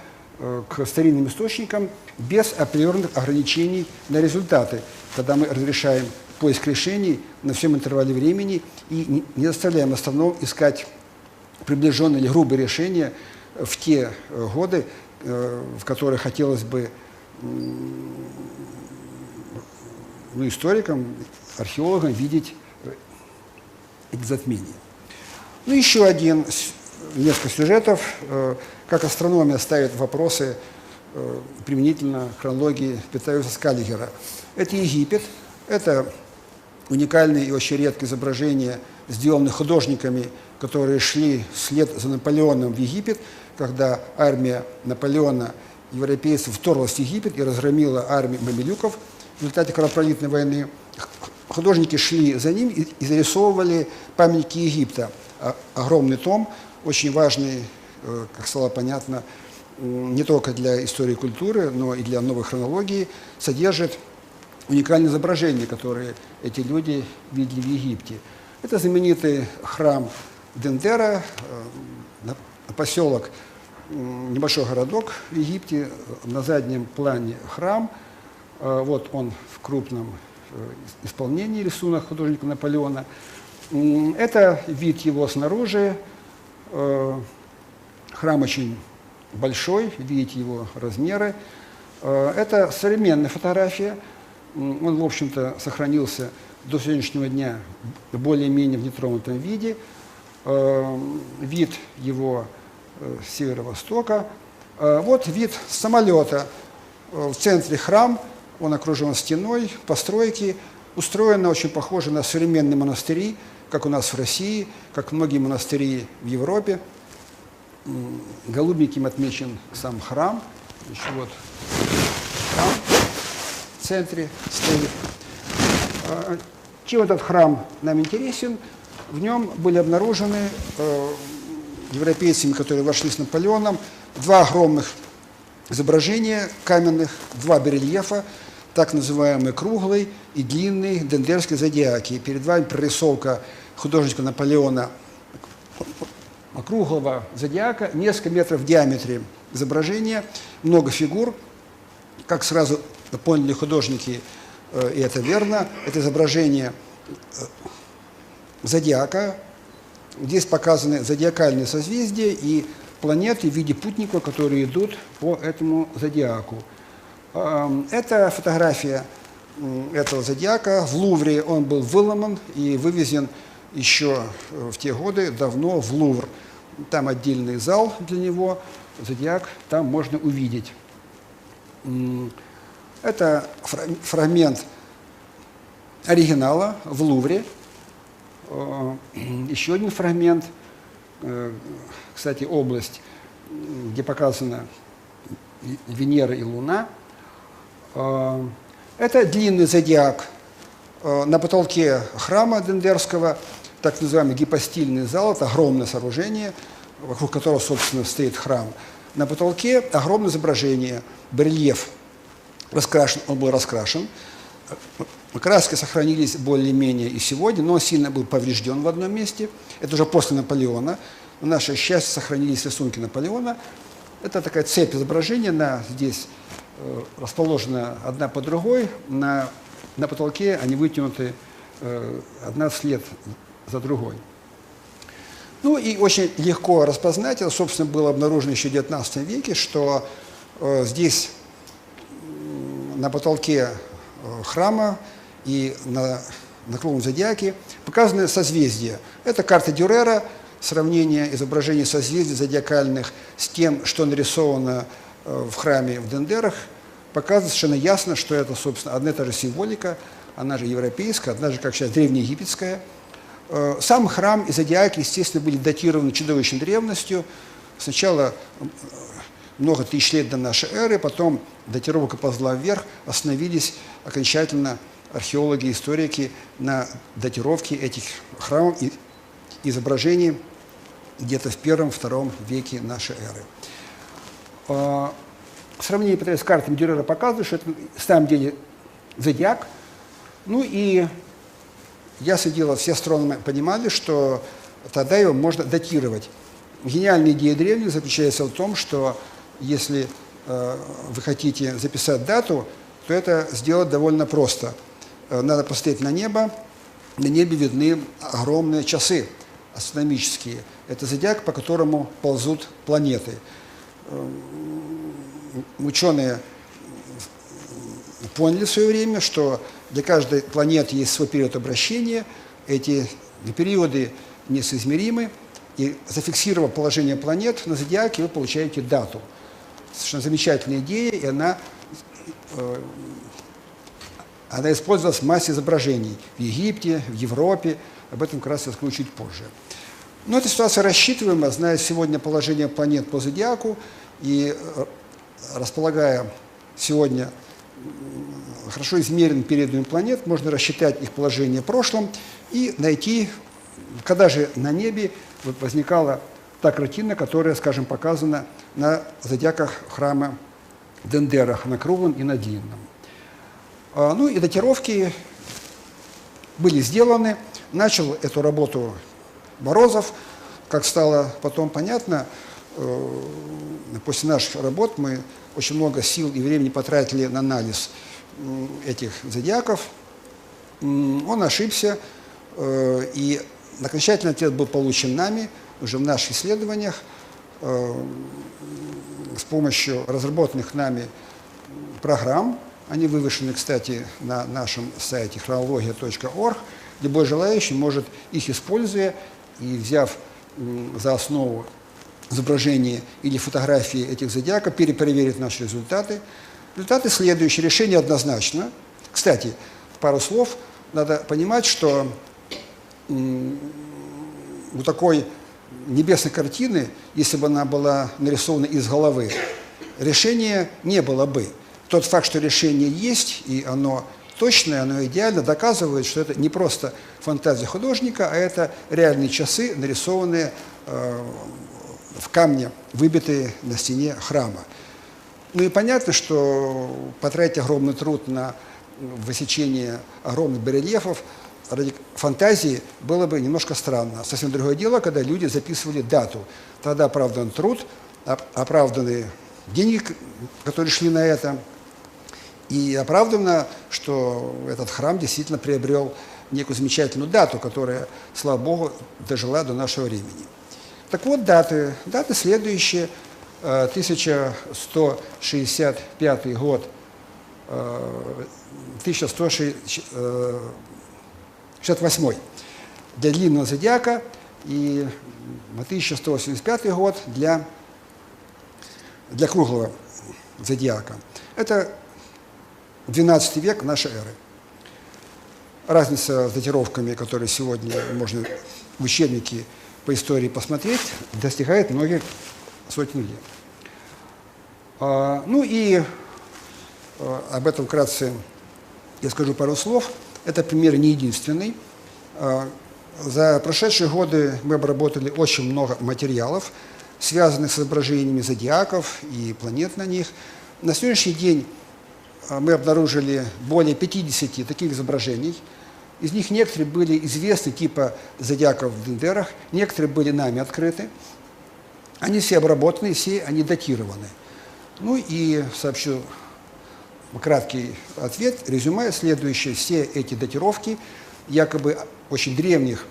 к старинным источникам без априорных ограничений на результаты, когда мы разрешаем поиск решений на всем интервале времени и не заставляем астрономов искать приближенные или грубые решения в те годы, в которых хотелось бы историкам, археологам видеть эти затмения. Ну, еще несколько сюжетов, как астрономия ставит вопросы применительно хронологии Питагоруса-Скаллигера. Это Египет, это уникальные и очень редкие изображения, сделанные художниками, которые шли вслед за Наполеоном в Египет, когда армия Наполеона, европейцев, вторглась в Египет и разгромила армию мамилюков в результате кровопролитной войны. Художники шли за ним и зарисовывали памятники Египта. Огромный том, очень важный, как стало понятно, не только для истории культуры, но и для новой хронологии, содержит уникальные изображения, которые эти люди видели в Египте. Это знаменитый храм Дендера, поселок, небольшой городок в Египте, на заднем плане храм. Вот он в крупном исполнении, рисунок художника Наполеона. Это вид его снаружи. Храм очень большой, видите его размеры. Это современная фотография. Он, в общем-то, сохранился до сегодняшнего дня более-менее в нетронутом виде. Вид его с северо-востока. Вот вид самолета. В центре храм, он окружен стеной, постройки. Устроено очень похоже на современные монастыри, как у нас в России, как многие монастыри в Европе. Голубеньким отмечен сам храм. Еще вот храм в центре стоит. Чем этот храм нам интересен? В нем были обнаружены европейцами, которые вошли с Наполеоном, два огромных изображения каменных, два барельефа, так называемый круглый и длинный Дендерский зодиаки. Перед вами прорисовка художника Наполеона круглого зодиака, несколько метров в диаметре изображения, много фигур. Как сразу поняли художники, и это верно, это изображение зодиака. Здесь показаны зодиакальные созвездия и планеты в виде путников, которые идут по этому зодиаку. Это фотография этого зодиака. В Лувре он был выломан и вывезен еще в те годы давно в Лувр. Там отдельный зал для него, зодиак там можно увидеть. Это фрагмент оригинала в Лувре. Еще один фрагмент, кстати, область, где показана Венера и Луна. Это длинный зодиак на потолке храма Дендерского. так называемый гипостильный зал, это огромное сооружение, вокруг которого, собственно, стоит храм. На потолке огромное изображение, барельеф раскрашен, он был раскрашен. Краски сохранились более-менее и сегодня, но он сильно был поврежден в одном месте. Это уже после Наполеона. На наше счастье сохранились рисунки Наполеона. Это такая цепь изображений, здесь расположена одна по другой. На потолке они вытянуты одна вслед за другой. Ну и очень легко распознать, это, собственно, было обнаружено еще в XIX веке, что здесь на потолке храма и на круглом зодиаке показаны созвездия. Это карта Дюрера, сравнение изображений созвездий зодиакальных с тем, что нарисовано в храме в Дендерах, показывает совершенно ясно, что это, собственно, одна и та же символика, она же европейская, одна же, как сейчас, древнеегипетская. Сам храм и зодиак, естественно, были датированы чудовищной древностью. Сначала много тысяч лет до нашей эры, потом датировка поползла вверх, остановились окончательно археологи и историки на датировке этих храмов и изображений где-то в первом-втором веке нашей эры. Сравнение с картами Дюрера показывает, что это на самом деле зодиак. Ну и ясно дело, все астрономы понимали, что тогда его можно датировать. Гениальная идея древних заключается в том, что если вы хотите записать дату, то это сделать довольно просто. Надо посмотреть на небо. На небе видны огромные часы астрономические. Это зодиак, по которому ползут планеты. Ученые поняли в свое время, что для каждой планеты есть свой период обращения. Эти периоды несоизмеримы. И зафиксировав положение планет на зодиаке, вы получаете дату. Совершенно замечательная идея, и она использовалась в массе изображений в Египте, в Европе. Об этом как раз я скажу чуть позже. Но эта ситуация рассчитываема, зная сегодня положение планет по зодиаку и располагая сегодня хорошо измеренным периодами планет, можно рассчитать их положение в прошлом и найти, когда же на небе возникала та картина, которая, скажем, показана на зодиаках храма Дендерах, на круглом и на длинном. Ну и датировки были сделаны. Начал эту работу Морозов. Как стало потом понятно, после наших работ мы очень много сил и времени потратили на анализ этих зодиаков. Он ошибся, и окончательный ответ был получен нами уже в наших исследованиях с помощью разработанных нами программ. Они вывешены, кстати, на нашем сайте chronologia.org. Любой желающий может их, используя и взяв за основу изображение или фотографии этих зодиаков, перепроверить наши результаты. Результаты следующие. Решение однозначно. Кстати, пару слов. Надо понимать, что у такой небесной картины, если бы она была нарисована из головы, решения не было бы. Тот факт, что решение есть, и оно точное, оно идеально, доказывает, что это не просто фантазия художника, а это реальные часы, нарисованные в камне, выбитые на стене храма. Ну и понятно, что потратить огромный труд на высечение огромных барельефов ради фантазии было бы немножко странно. Совсем другое дело, когда люди записывали дату. Тогда оправдан труд, оправданы деньги, которые шли на это, и оправдано, что этот храм действительно приобрел некую замечательную дату, которая, слава Богу, дожила до нашего времени. Так вот, даты. Даты следующие. 1165 год, 1168 для длинного зодиака и 1185 год для круглого зодиака. Это 12 век нашей эры. Разница с датировками, которые сегодня можно в учебнике по истории посмотреть, достигает многих сотен лет. Ну и об этом вкратце я скажу пару слов. Это пример не единственный. За прошедшие годы мы обработали очень много материалов, связанных с изображениями зодиаков и планет на них. На сегодняшний день мы обнаружили более 50 таких изображений. Из них некоторые были известны, типа зодиаков в Дендерах, некоторые были нами открыты. Они все обработаны, все они датированы. Ну и сообщу краткий ответ, резюме следующее. Все эти датировки якобы очень древних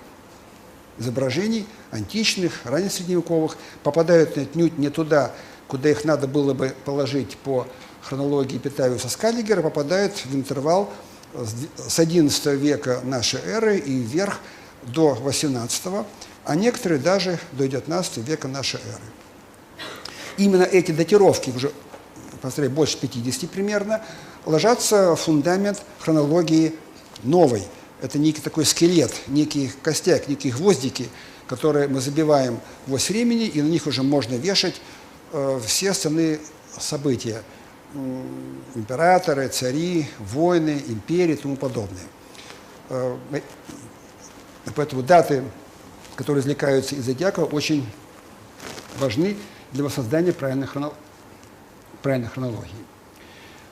изображений, античных, раннесредневековых, попадают отнюдь не туда, куда их надо было бы положить по хронологии Питавиуса Скаллигера, попадают в интервал с XI века нашей эры и вверх до XVIII, а некоторые даже до XIX века нашей эры. Именно эти датировки, уже, повторяю, больше 50 примерно, ложатся в фундамент хронологии новой. Это некий такой скелет, некий костяк, некие гвоздики, которые мы забиваем в ось времени, и на них уже можно вешать все остальные события. Императоры, цари, войны, империи и тому подобное. Поэтому даты, которые извлекаются из зодиака, очень важны для воссоздания правильной хронологии.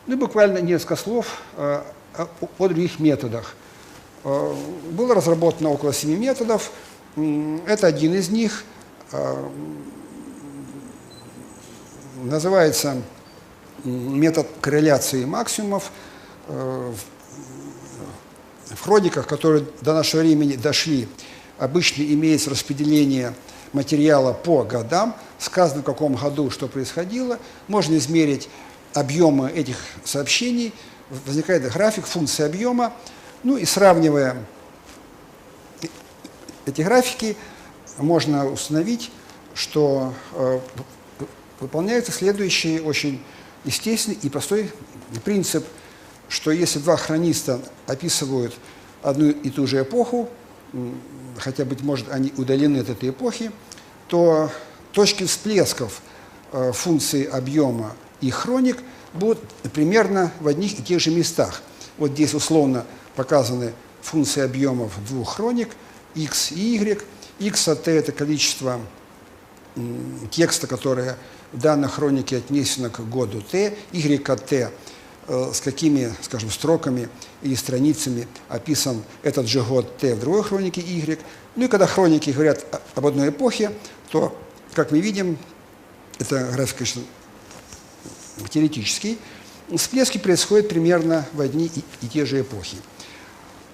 Ну и буквально несколько слов о других методах. Было разработано около 7 методов. Это один из них. Называется метод корреляции максимумов. В хрониках, которые до нашего времени дошли, обычно имеется распределение материала по годам. Сказано, в каком году что происходило. Можно измерить объемы этих сообщений. Возникает график, функция объема. Ну и сравнивая эти графики, можно установить, что выполняется следующий очень естественный и простой принцип, что если два хрониста описывают одну и ту же эпоху, хотя, быть может, они удалены от этой эпохи, то точки всплесков функции объема и хроник будут примерно в одних и тех же местах. Вот здесь условно показаны функции объемов двух хроник, x и y. X от t – это количество текста, которое в данной хронике отнесено к году t, y от t с какими, скажем, строками или страницами описан этот же год t в другой хронике y. Ну и когда хроники говорят об одной эпохе, то, как мы видим, это график, конечно, теоретический, всплески происходят примерно в одни и те же эпохи.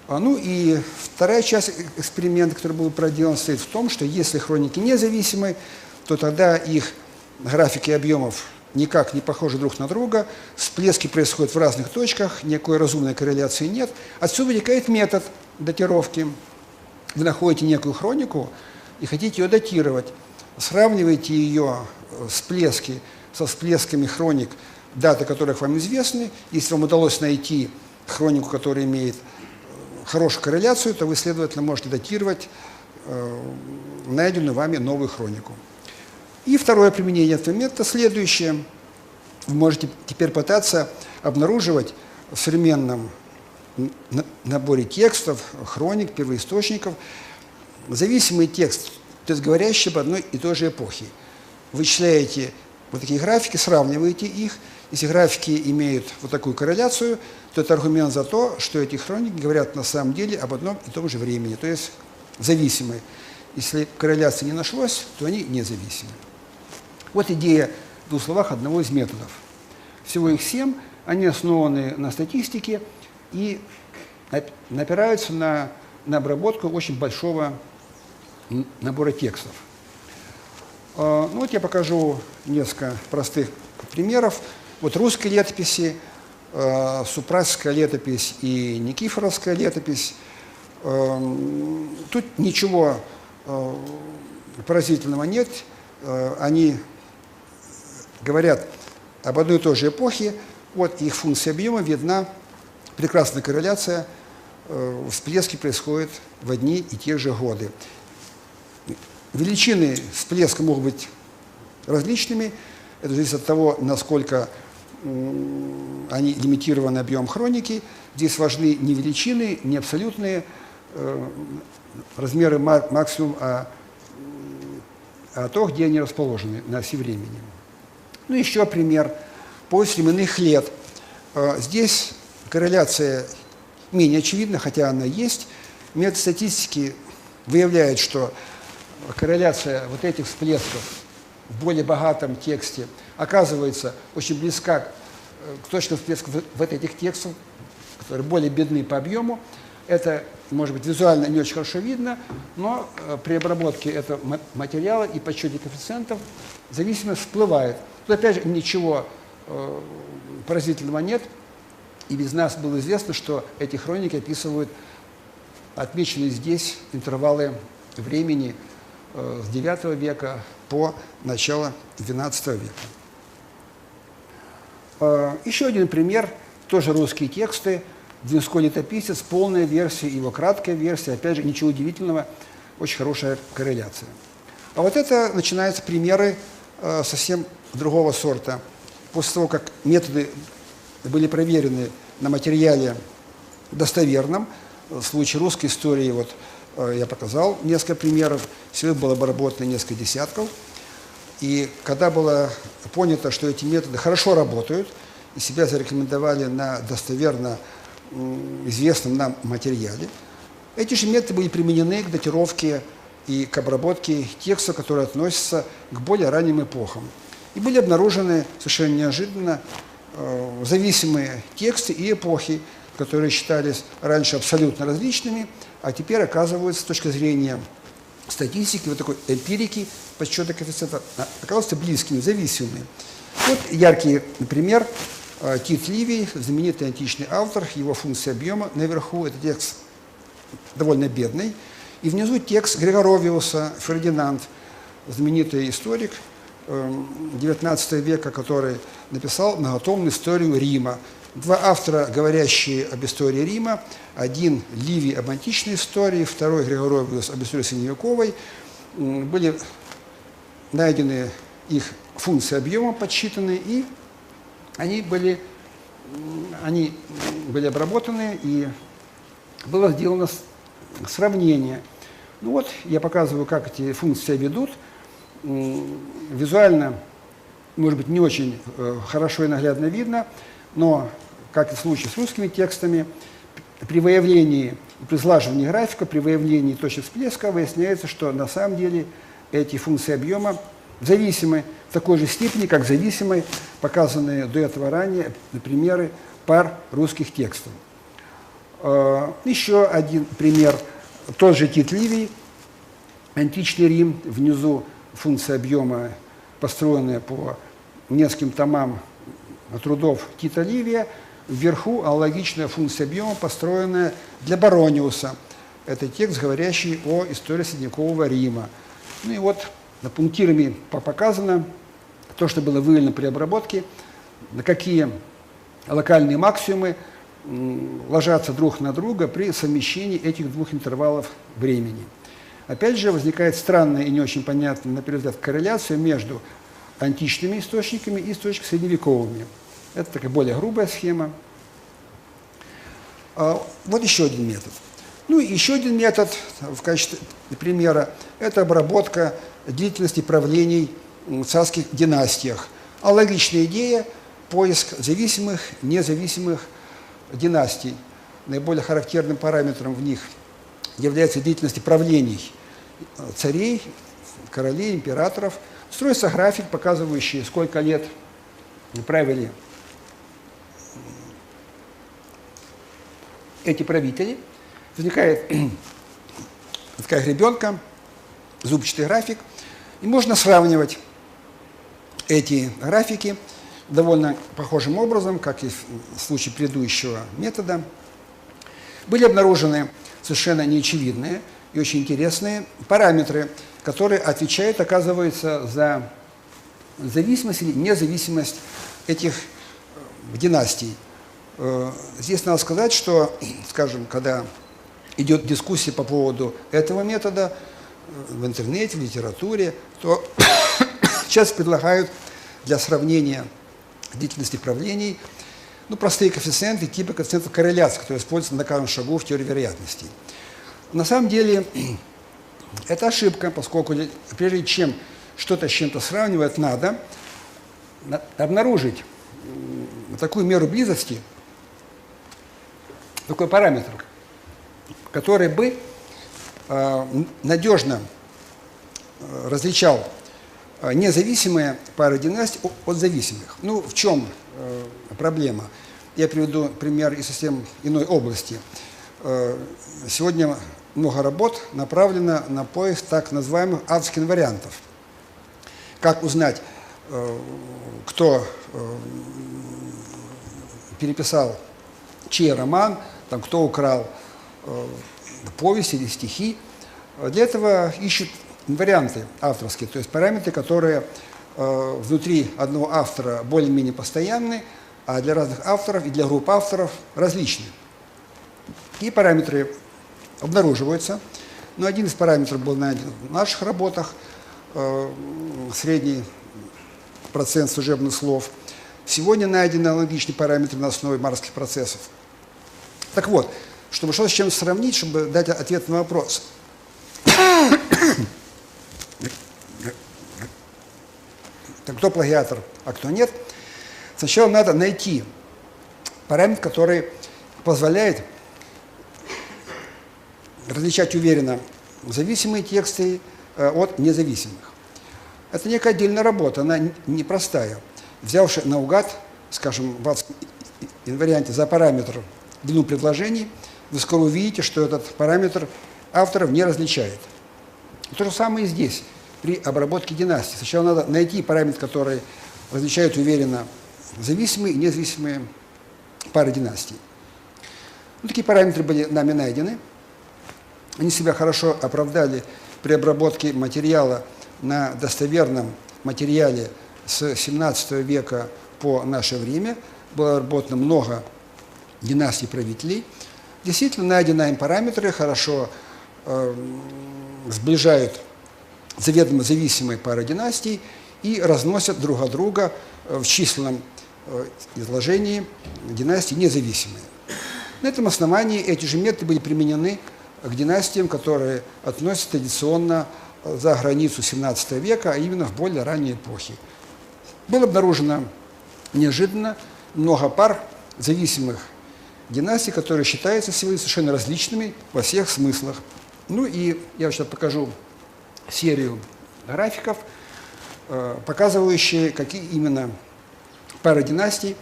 Ну и вторая часть эксперимента, который был проделан, состоит в том, что если хроники независимы, то тогда их графики объемов никак не похожи друг на друга, всплески происходят в разных точках, никакой разумной корреляции нет. Отсюда вытекает метод датировки. Вы находите некую хронику и хотите ее датировать. Сравниваете ее всплески со всплесками хроник, даты которых вам известны. Если вам удалось найти хронику, которая имеет хорошую корреляцию, то вы, следовательно, можете датировать найденную вами новую хронику. И второе применение этого метода следующее. Вы можете теперь пытаться обнаруживать в современном наборе текстов, хроник, первоисточников зависимый текст, то есть говорящий об одной и той же эпохе. Вычисляете вот такие графики, сравниваете их. Если графики имеют вот такую корреляцию, то это аргумент за то, что эти хроники говорят на самом деле об одном и том же времени, то есть зависимы. Если корреляции не нашлось, то они независимы. Вот идея в двух словах одного из методов. Всего их 7, они основаны на статистике и опираются на обработку очень большого набора текстов. Ну вот я покажу несколько простых примеров. Вот русские летописи, Супрасская летопись и Никифоровская летопись. Тут ничего поразительного нет. Они говорят об одной и той же эпохе. Вот их функция объема видна. Прекрасная корреляция. Всплески происходят в одни и те же годы. Величины всплеска могут быть различными. Это зависит от того, насколько они лимитированы объем хроники. Здесь важны не величины, не абсолютные размеры максимум, то, где они расположены на оси времени. Ну, еще пример. Поиск временных лет. Здесь корреляция менее очевидна, хотя она есть. Метод статистики выявляет, что корреляция вот этих всплесков в более богатом тексте оказывается очень близка к точным всплескам вот этих текстов, которые более бедны по объему. Это, может быть, визуально не очень хорошо видно, но при обработке этого материала и подсчете коэффициентов зависимость всплывает. Тут, опять же, ничего поразительного нет, и без нас было известно, что эти хроники описывают отмеченные здесь интервалы времени с IX века по начало XII века. Еще один пример, тоже русские тексты. Двинской летописец, полная версия, его краткая версия, опять же, ничего удивительного, очень хорошая корреляция. А вот это начинаются примеры совсем другого сорта. После того, как методы были проверены на материале достоверном, в случае русской истории вот, я показал несколько примеров, всего было обработано несколько десятков. И когда было понято, что эти методы хорошо работают, и себя зарекомендовали на достоверно известном нам материале, эти же методы были применены к датировке и к обработке текстов, которые относятся к более ранним эпохам. И были обнаружены совершенно неожиданно зависимые тексты и эпохи, которые считались раньше абсолютно различными, а теперь оказываются с точки зрения статистики, вот такой эмпирики подсчета коэффициентов, оказываются близкими, зависимыми. Вот яркий пример. Тит Ливий, знаменитый античный автор, его функция объема наверху, это текст довольно бедный. И внизу текст Григоровиуса, Фердинанд, знаменитый историк XIX века, который написал многотомную историю Рима. Два автора, говорящие об истории Рима, один Ливий об античной истории, второй Григоровиус об истории средневековой, были найдены их функции объема, подсчитаны, и они были обработаны, и было сделано сравнение. Ну вот, я показываю, как эти функции себя ведут. Визуально, может быть, не очень хорошо и наглядно видно, но, как и в случае с русскими текстами, при выявлении, при слаживании графика, при выявлении точек всплеска выясняется, что на самом деле эти функции объема зависимы в такой же степени, как зависимы показанные до этого ранее примеры пар русских текстов. Еще один пример, тот же Тит Ливий, античный Рим, внизу функция объема, построенная по нескольким томам трудов Тита Ливия, вверху аналогичная функция объема, построенная для Барониуса. Это текст, говорящий о истории средневекового Рима. Ну и вот пунктирами показано то, что было выявлено при обработке, на какие локальные максимумы ложатся друг на друга при совмещении этих двух интервалов времени. Опять же, возникает странная и не очень понятная, на первый взгляд, корреляция между античными источниками и источниками средневековыми. Это такая более грубая схема. Вот еще один метод. Ну и еще один метод в качестве примера – это обработка длительности правлений в царских династиях. Аналогичная идея – поиск зависимых, независимых династий. Наиболее характерным параметром в них является длительность правлений царей, королей, императоров. Строится график, показывающий, сколько лет правили эти правители. Возникает такая гребенка, зубчатый график, и можно сравнивать эти графики довольно похожим образом, как и в случае предыдущего метода. Были обнаружены совершенно неочевидные и очень интересные параметры, которые отвечают, оказывается, за зависимость или независимость этих династий. Здесь надо сказать, что, скажем, когда идет дискуссия по поводу этого метода в интернете, в литературе, то часто предлагают для сравнения длительности правлений простые коэффициенты типа коэффициентов корреляции, которые используются на каждом шагу в теории вероятностей. На самом деле это ошибка, поскольку прежде чем что-то с чем-то сравнивать, надо обнаружить такую меру близости, такой параметр, который бы надежно различал независимые пары династий от зависимых. Ну, в чем проблема? Я приведу пример из совсем иной области. Сегодня много работ направлено на поиск так называемых авторских инвариантов. Как узнать, кто переписал чей роман, там, кто украл повесть или стихи. Для этого ищут варианты авторские, то есть параметры, которые внутри одного автора более-менее постоянны, а для разных авторов и для групп авторов различны. Такие параметры обнаруживаются, но один из параметров был найден в наших работах, средний процент служебных слов. Сегодня найдены аналогичные параметры на основе марских процессов. Так вот, чтобы что-то с чем сравнить, чтобы дать ответ на вопрос. Так кто плагиатор, а кто нет? Сначала надо найти параметр, который позволяет различать уверенно зависимые тексты от независимых. Это некая отдельная работа, она непростая. Взявши наугад, скажем, в инварианте за параметр длину предложений, вы скоро увидите, что этот параметр авторов не различает. То же самое и здесь, при обработке династии. Сначала надо найти параметр, который различает уверенно зависимые и независимые пары династий. Ну, такие параметры были нами найдены. Они себя хорошо оправдали при обработке материала на достоверном материале с 17 века по наше время. Было обработано много династий правителей. Действительно, найденные им параметры хорошо сближают заведомо зависимые пары династий и разносят друг от друга в численном изложении династии независимые. На этом основании эти же методы были применены к династиям, которые относятся традиционно за границу 17 века, а именно в более ранней эпохе. Было обнаружено неожиданно много пар зависимых династий, которые считаются сегодня совершенно различными во всех смыслах. Ну и я сейчас покажу серию графиков, показывающие, какие именно пары династий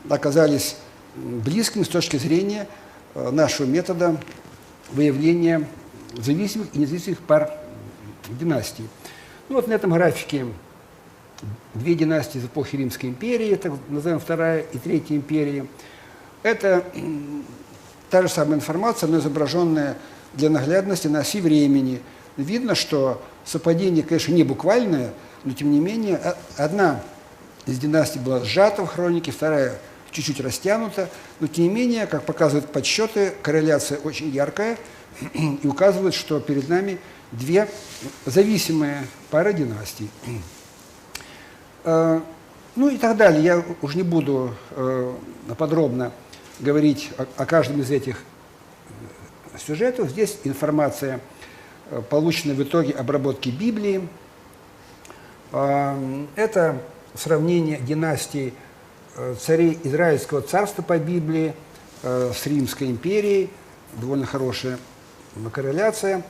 оказались близкими с точки зрения нашего метода выявления зависимых и независимых пар династий. Ну вот на этом графике две династии из эпохи Римской империи, так называемая Вторая и Третья империи. Это та же самая информация, но изображенная для наглядности на оси времени. Видно, что совпадение, конечно, не буквальное, но тем не менее одна из династий была сжата в хронике, вторая чуть-чуть растянута, но тем не менее, как показывают подсчеты, корреляция очень яркая и указывает, что перед нами две зависимые пары династий. Ну и так далее. Я уже не буду подробно говорить о каждом из этих сюжетов. Здесь информация, полученная в итоге обработки Библии. Это сравнение династий царей Израильского царства по Библии с Римской империей. Довольно хорошая корреляция.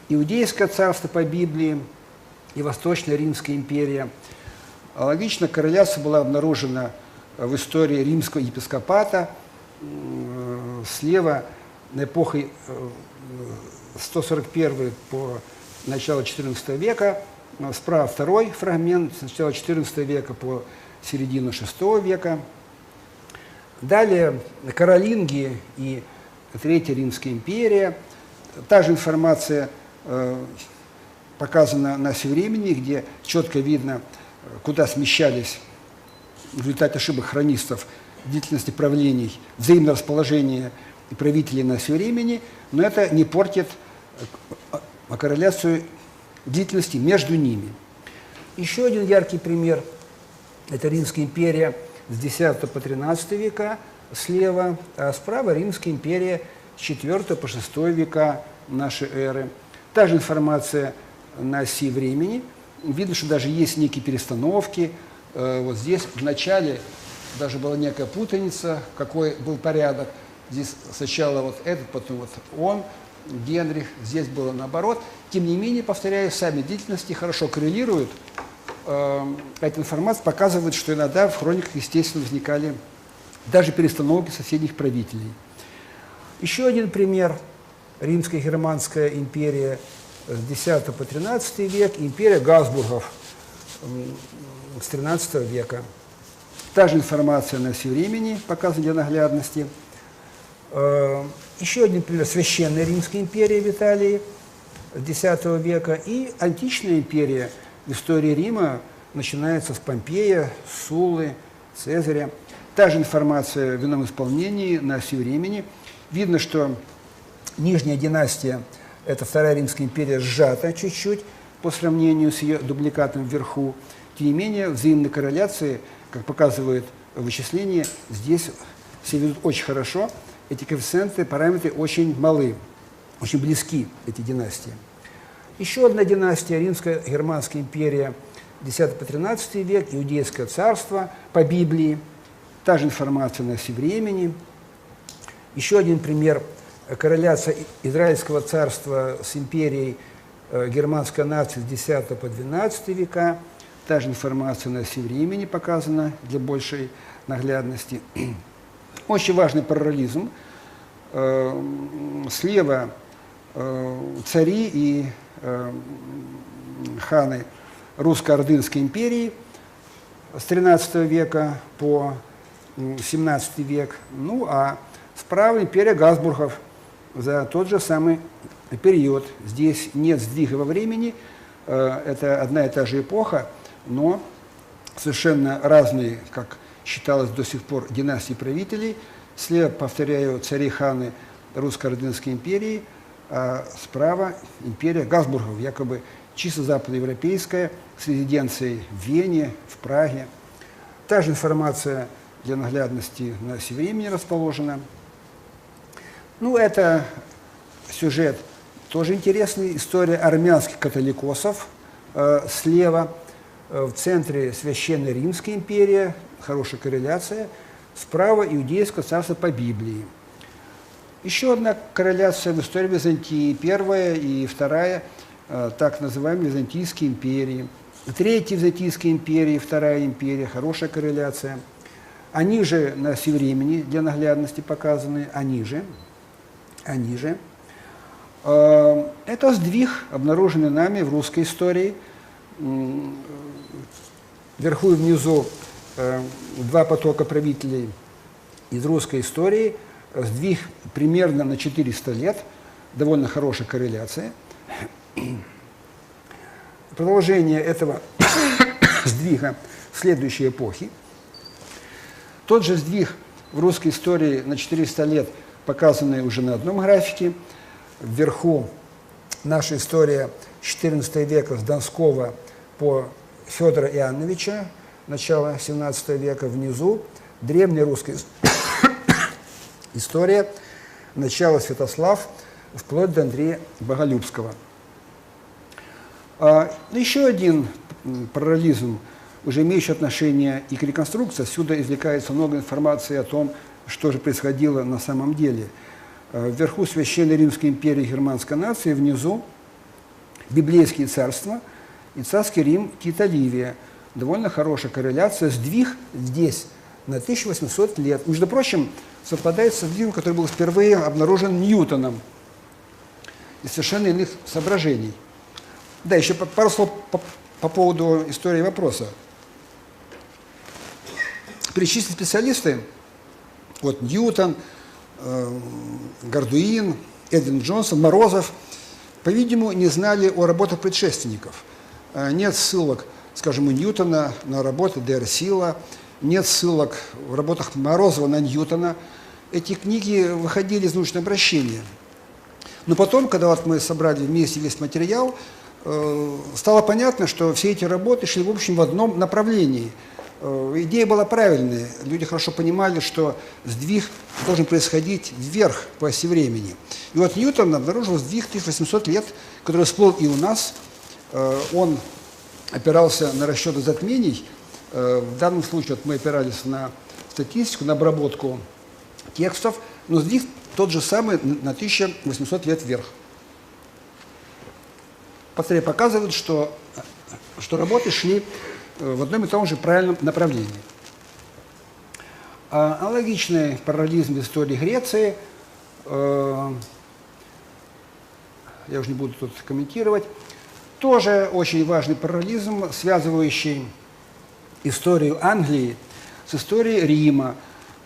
Иудейское царство по Библии и Восточная Римская империя. Логично, корреляция была обнаружена в истории римского епископата. Слева на эпохе 141 по начало XIV века, справа второй фрагмент с начала XIV века по середину VI века. Далее каролинги и Третья Римская империя. Та же информация показана на оси времени, где четко видно, куда смещались в результате ошибок хронистов длительности правлений, взаимное расположение правителей на оси времени, но это не портит корреляцию длительности между ними. Еще один яркий пример – это Римская империя с X по XIII века слева, а справа Римская империя с IV по VI века нашей эры. Та же информация на оси времени. Видно, что даже есть некие перестановки. Вот здесь в начале даже была некая путаница, какой был порядок. Здесь сначала вот этот, потом вот он, Генрих, здесь было наоборот. Тем не менее, повторяю, сами длительности хорошо коррелируют. Эта информация показывает, что иногда в хрониках, естественно, возникали даже перестановки соседних правителей. Еще один пример. Римская Германская империя с 10 по 13 век, империя Габсбургов с 13 века. Та же информация на оси времени показана для наглядности. Еще один пример. Священная Римская империя в Италии с X века и античная империя в истории Рима начинается с Помпея, Суллы, Цезаря. Та же информация в ином исполнении на оси времени. Видно, что нижняя династия, это Вторая Римская империя, сжата чуть-чуть по сравнению с ее дубликатом вверху. Тем не менее, взаимные корреляции, как показывает вычисление, здесь все ведут очень хорошо. Эти коэффициенты, параметры очень малы, очень близки, эти династии. Еще одна династия, Римская Германская империя, 10 по 13 век, Иудейское царство по Библии. Та же информация на оси времени. Еще один пример – корреляция Израильского царства с империей германской нации с 10 по 12 века. Та же информация на оси времени показана для большей наглядности. Очень важный параллелизм. Слева цари и ханы русско-ордынской империи с 13 века по 17 век. Ну а справа империя Габсбургов за тот же самый период. Здесь нет сдвига во времени, это одна и та же эпоха, но совершенно разные, как считалось до сих пор, династии правителей. Слева, повторяю, цари-ханы русско-ордынской империи, а справа империя Габсбургов, якобы чисто западноевропейская, с резиденцией в Вене, в Праге. Та же информация для наглядности на оси времени расположена. Ну, это сюжет тоже интересный. История армянских католикосов слева. В центре Священная Римская империя, хорошая корреляция. Справа Иудейское царство по Библии. Еще одна корреляция в истории Византии. Первая и вторая, так называемые Византийские империи. Третья Византийская империя, Вторая империя, хорошая корреляция. Они же на оси времени для наглядности показаны, они же. Это сдвиг, обнаруженный нами в русской истории. Вверху и внизу два потока правителей из русской истории. Сдвиг примерно на 400 лет, довольно хорошая корреляция. Продолжение этого сдвига в следующей эпохе. Тот же сдвиг в русской истории на 400 лет, показанный уже на одном графике. Вверху наша история XIV века с Донского по Федора Иоанновича, начало XVII века. Внизу древняя русская история, начало Святослав, вплоть до Андрея Боголюбского. Еще один параллелизм, уже имеющий отношение и к реконструкции. Отсюда извлекается много информации о том, что же происходило на самом деле. Вверху Священной Римской империи германской нации, внизу библейские царства и царский Рим, Тита Ливия. Довольно хорошая корреляция. Сдвиг здесь на 1800 лет. Между прочим, совпадает со сдвигом, который был впервые обнаружен Ньютоном из совершенно иных соображений. Да, еще пару слов по поводу истории вопроса. Перечисленные специалисты, вот Ньютон, Гардуин, Эдвин Джонсон, Морозов, по-видимому, не знали о работах предшественников. Нет ссылок, скажем, у Ньютона на работы Д'Эрсила, нет ссылок в работах Морозова на Ньютона. Эти книги выходили из научного обращения. Но потом, когда вот мы собрали вместе весь материал, стало понятно, что все эти работы шли, в общем, в одном направлении. идея была правильная. Люди хорошо понимали, что сдвиг должен происходить вверх по оси времени. И вот Ньютон обнаружил сдвиг 1800 лет, который всплыл и у нас. Он опирался на расчеты затмений. В данном случае вот мы опирались на статистику, на обработку текстов, но сдвиг тот же самый на 1800 лет вверх. Посмотрите, показывает, что работы шли в одном и том же правильном направлении. Аналогичный параллелизм в истории Греции, я уже не буду тут комментировать, тоже очень важный параллелизм, связывающий историю Англии с историей Рима.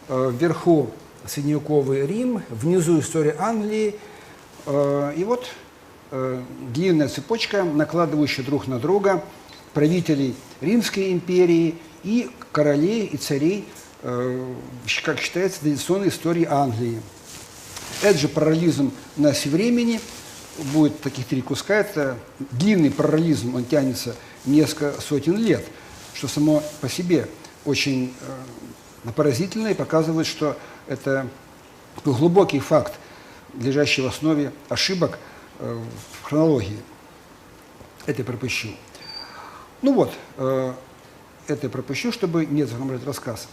Вверху средневековый Рим, внизу история Англии. И вот длинная цепочка, накладывающая друг на друга правителей Римской империи и королей и царей, как считается, традиционной истории Англии. Этот же параллелизм на оси времени будет таких 3 куска. Это длинный параллелизм, он тянется несколько сотен лет, что само по себе очень поразительно и показывает, что это глубокий факт, лежащий в основе ошибок в хронологии. Это я пропущу. Ну вот, это я пропущу, чтобы не захламлять рассказ.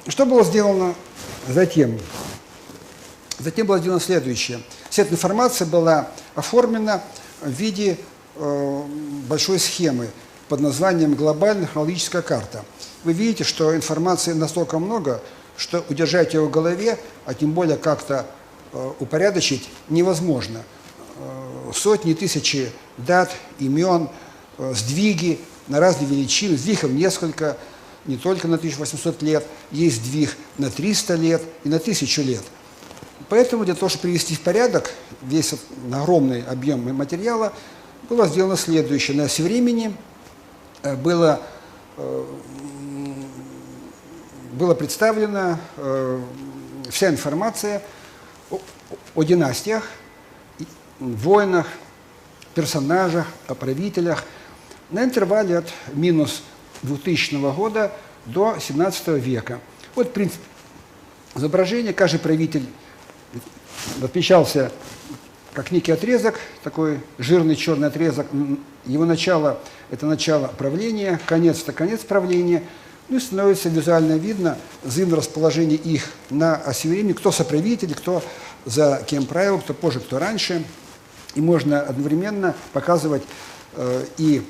Что было сделано затем? Затем было сделано следующее. Вся эта информация была оформлена в виде большой схемы под названием «Глобальная хронологическая карта». Вы видите, что информации настолько много, что удержать ее в голове, а тем более как-то упорядочить невозможно. Сотни, тысячи дат, имен, сдвиги на разные величины, сдвигов несколько, не только на 1800 лет, есть сдвиг на 300 лет и на 1000 лет. Поэтому для того, чтобы привести в порядок весь огромный объем материала, было сделано следующее. На оси времени была представлена вся информация о династиях, войнах, персонажах, о правителях на интервале от минус 2000 года до 17 века. Вот принцип изображения. Каждый правитель отмечался как некий отрезок, такой жирный черный отрезок. Его начало – это начало правления, конец – это конец правления. Ну и становится визуально видно взаимное расположение их на оси времени, кто соправитель, кто за кем правил, кто позже, кто раньше. И можно одновременно показывать и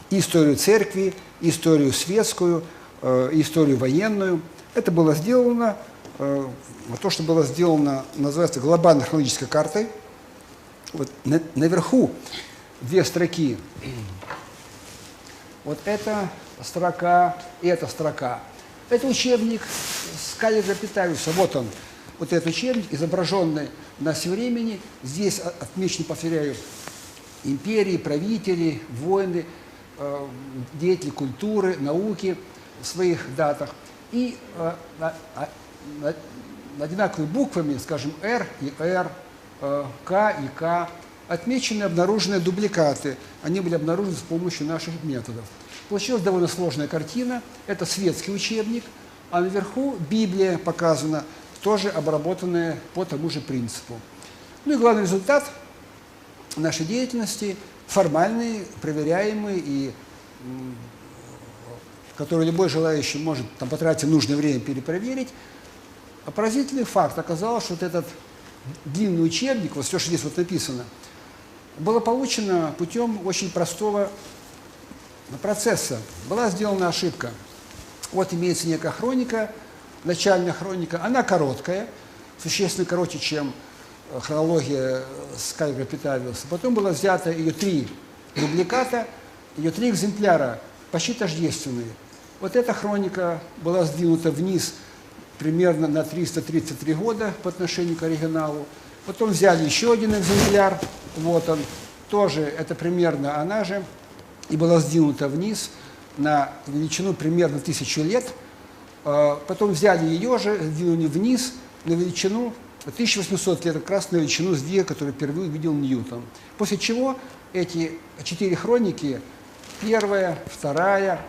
историю церкви, и историю светскую, и историю военную. Это было сделано, то, что было сделано, называется глобальной хронологической картой. Вот наверху 2 строки. Вот эта строка и эта строка. Это учебник Скайлера Питавиуса. Вот он. Вот этот учебник, изображенный на оси времени. Здесь отмечены, повторяю, империи, правители, войны, деятели культуры, науки в своих датах. И одинаковыми буквами, скажем, R и R, К и К, отмечены обнаруженные дубликаты. Они были обнаружены с помощью наших методов. Получилась довольно сложная картина. Это светский учебник, а наверху Библия показана, тоже обработанная по тому же принципу. Ну и главный результат нашей деятельности, формальный, проверяемый, и который любой желающий может потратить нужное время перепроверить. А поразительный факт оказалось, что вот этот длинный учебник, вот все, что здесь вот написано, было получено путем очень простого процесса. Была сделана ошибка. Вот имеется некая хроника, начальная хроника, она короткая, существенно короче, чем хронология Скайлера Питавиуса. Потом было взято ее 3 дубликата, ее 3 экземпляра, почти тождественные. Вот эта хроника была сдвинута вниз примерно на 333 года по отношению к оригиналу. Потом взяли еще один экземпляр, вот он, тоже это примерно она же, и была сдвинута вниз на величину примерно 1000 лет. Потом взяли ее же, сдвинули вниз на величину 1800 лет, как раз на величину сдвига, которую впервые увидел Ньютон. После чего эти 4 хроники, 1, 2,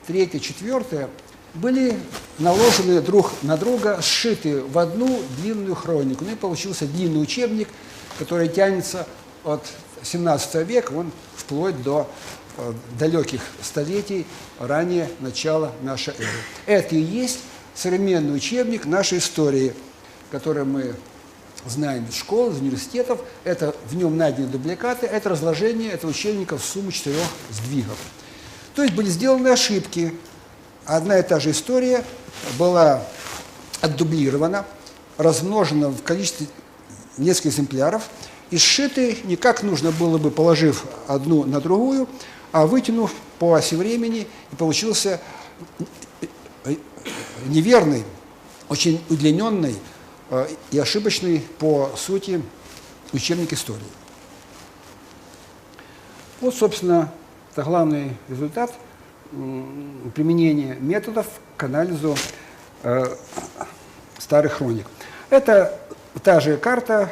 третья, четвертая были наложены друг на друга, сшиты в одну длинную хронику. Ну и получился длинный учебник, который тянется от 17 века, он вплоть до далеких столетий, ранее начала нашей эры. Это и есть современный учебник нашей истории, который мы знаем из школ, из университетов. Это, в нем найдены дубликаты, это разложение этого учебника в сумму 4 сдвигов. То есть были сделаны ошибки. Одна и та же история была отдублирована, размножена в количестве нескольких экземпляров и сшиты не как нужно было бы, положив одну на другую, а вытянув по оси времени, и получился неверный, очень удлиненный и ошибочный по сути учебник истории. Вот, собственно, это главный результат применения методов к анализу старых хроник. Это та же карта,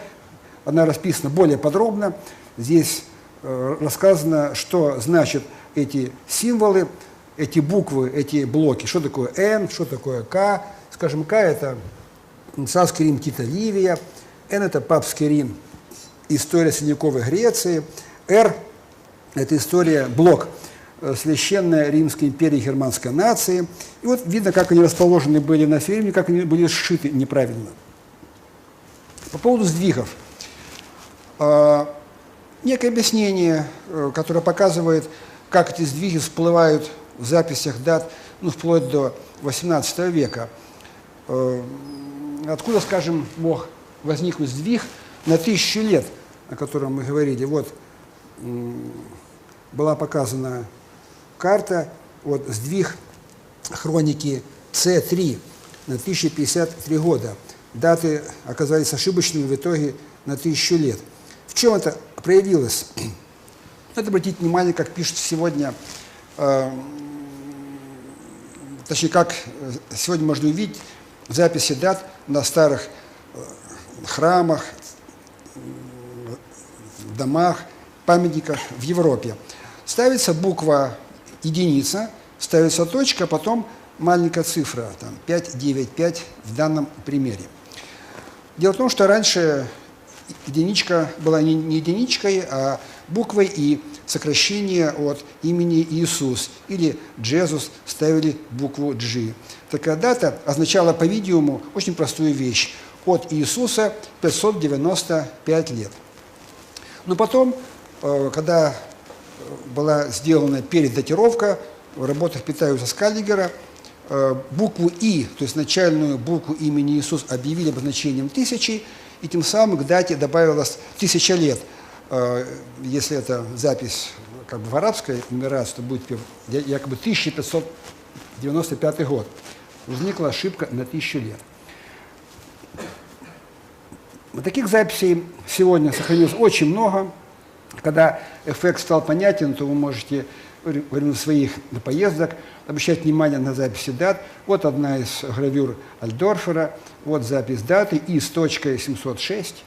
она расписана более подробно. Здесь рассказано, что значат эти символы, эти буквы, эти блоки. Что такое N, что такое К. Скажем, К – это царский Рим, Тита Ливия. N – это папский Рим, история средневековой Греции. R – это история, блок, Священная Римская империя германской нации. И вот видно, как они расположены были на фильме, как они были сшиты неправильно. По поводу сдвигов. Некое объяснение, которое показывает, как эти сдвиги всплывают в записях дат, ну, вплоть до XVIII века. Откуда, скажем, мог возникнуть сдвиг на 1000 лет, о котором мы говорили? Вот была показана карта, вот сдвиг хроники С3 на 1053 года. Даты оказались ошибочными в итоге на 1000 лет. В чем это проявилось? Надо обратить внимание, как пишут сегодня, точнее, как сегодня можно увидеть записи дат на старых храмах, домах, памятниках в Европе. Ставится буква единица, ставится точка, а потом маленькая цифра, там 595 в данном примере. Дело в том, что раньше единичка была не единичкой, а буквой И, сокращение от имени Иисус, или Джезус ставили букву G. Такая дата означала, по-видимому, очень простую вещь. От Иисуса 595 лет. Но потом, когда была сделана передатировка в работах Питаюса Скаллигера, букву И, то есть начальную букву имени Иисус, объявили обозначением 1000, и тем самым к дате добавилось 1000 лет. Если это запись как бы в арабской нумерации, то будет якобы 1595 год. Возникла ошибка на 1000 лет. Таких записей сегодня сохранилось очень много. Когда эффект стал понятен, то вы можете во время своих поездок обращать внимание на записи дат. Вот одна из гравюр Альдорфера, вот запись даты И с точкой 706.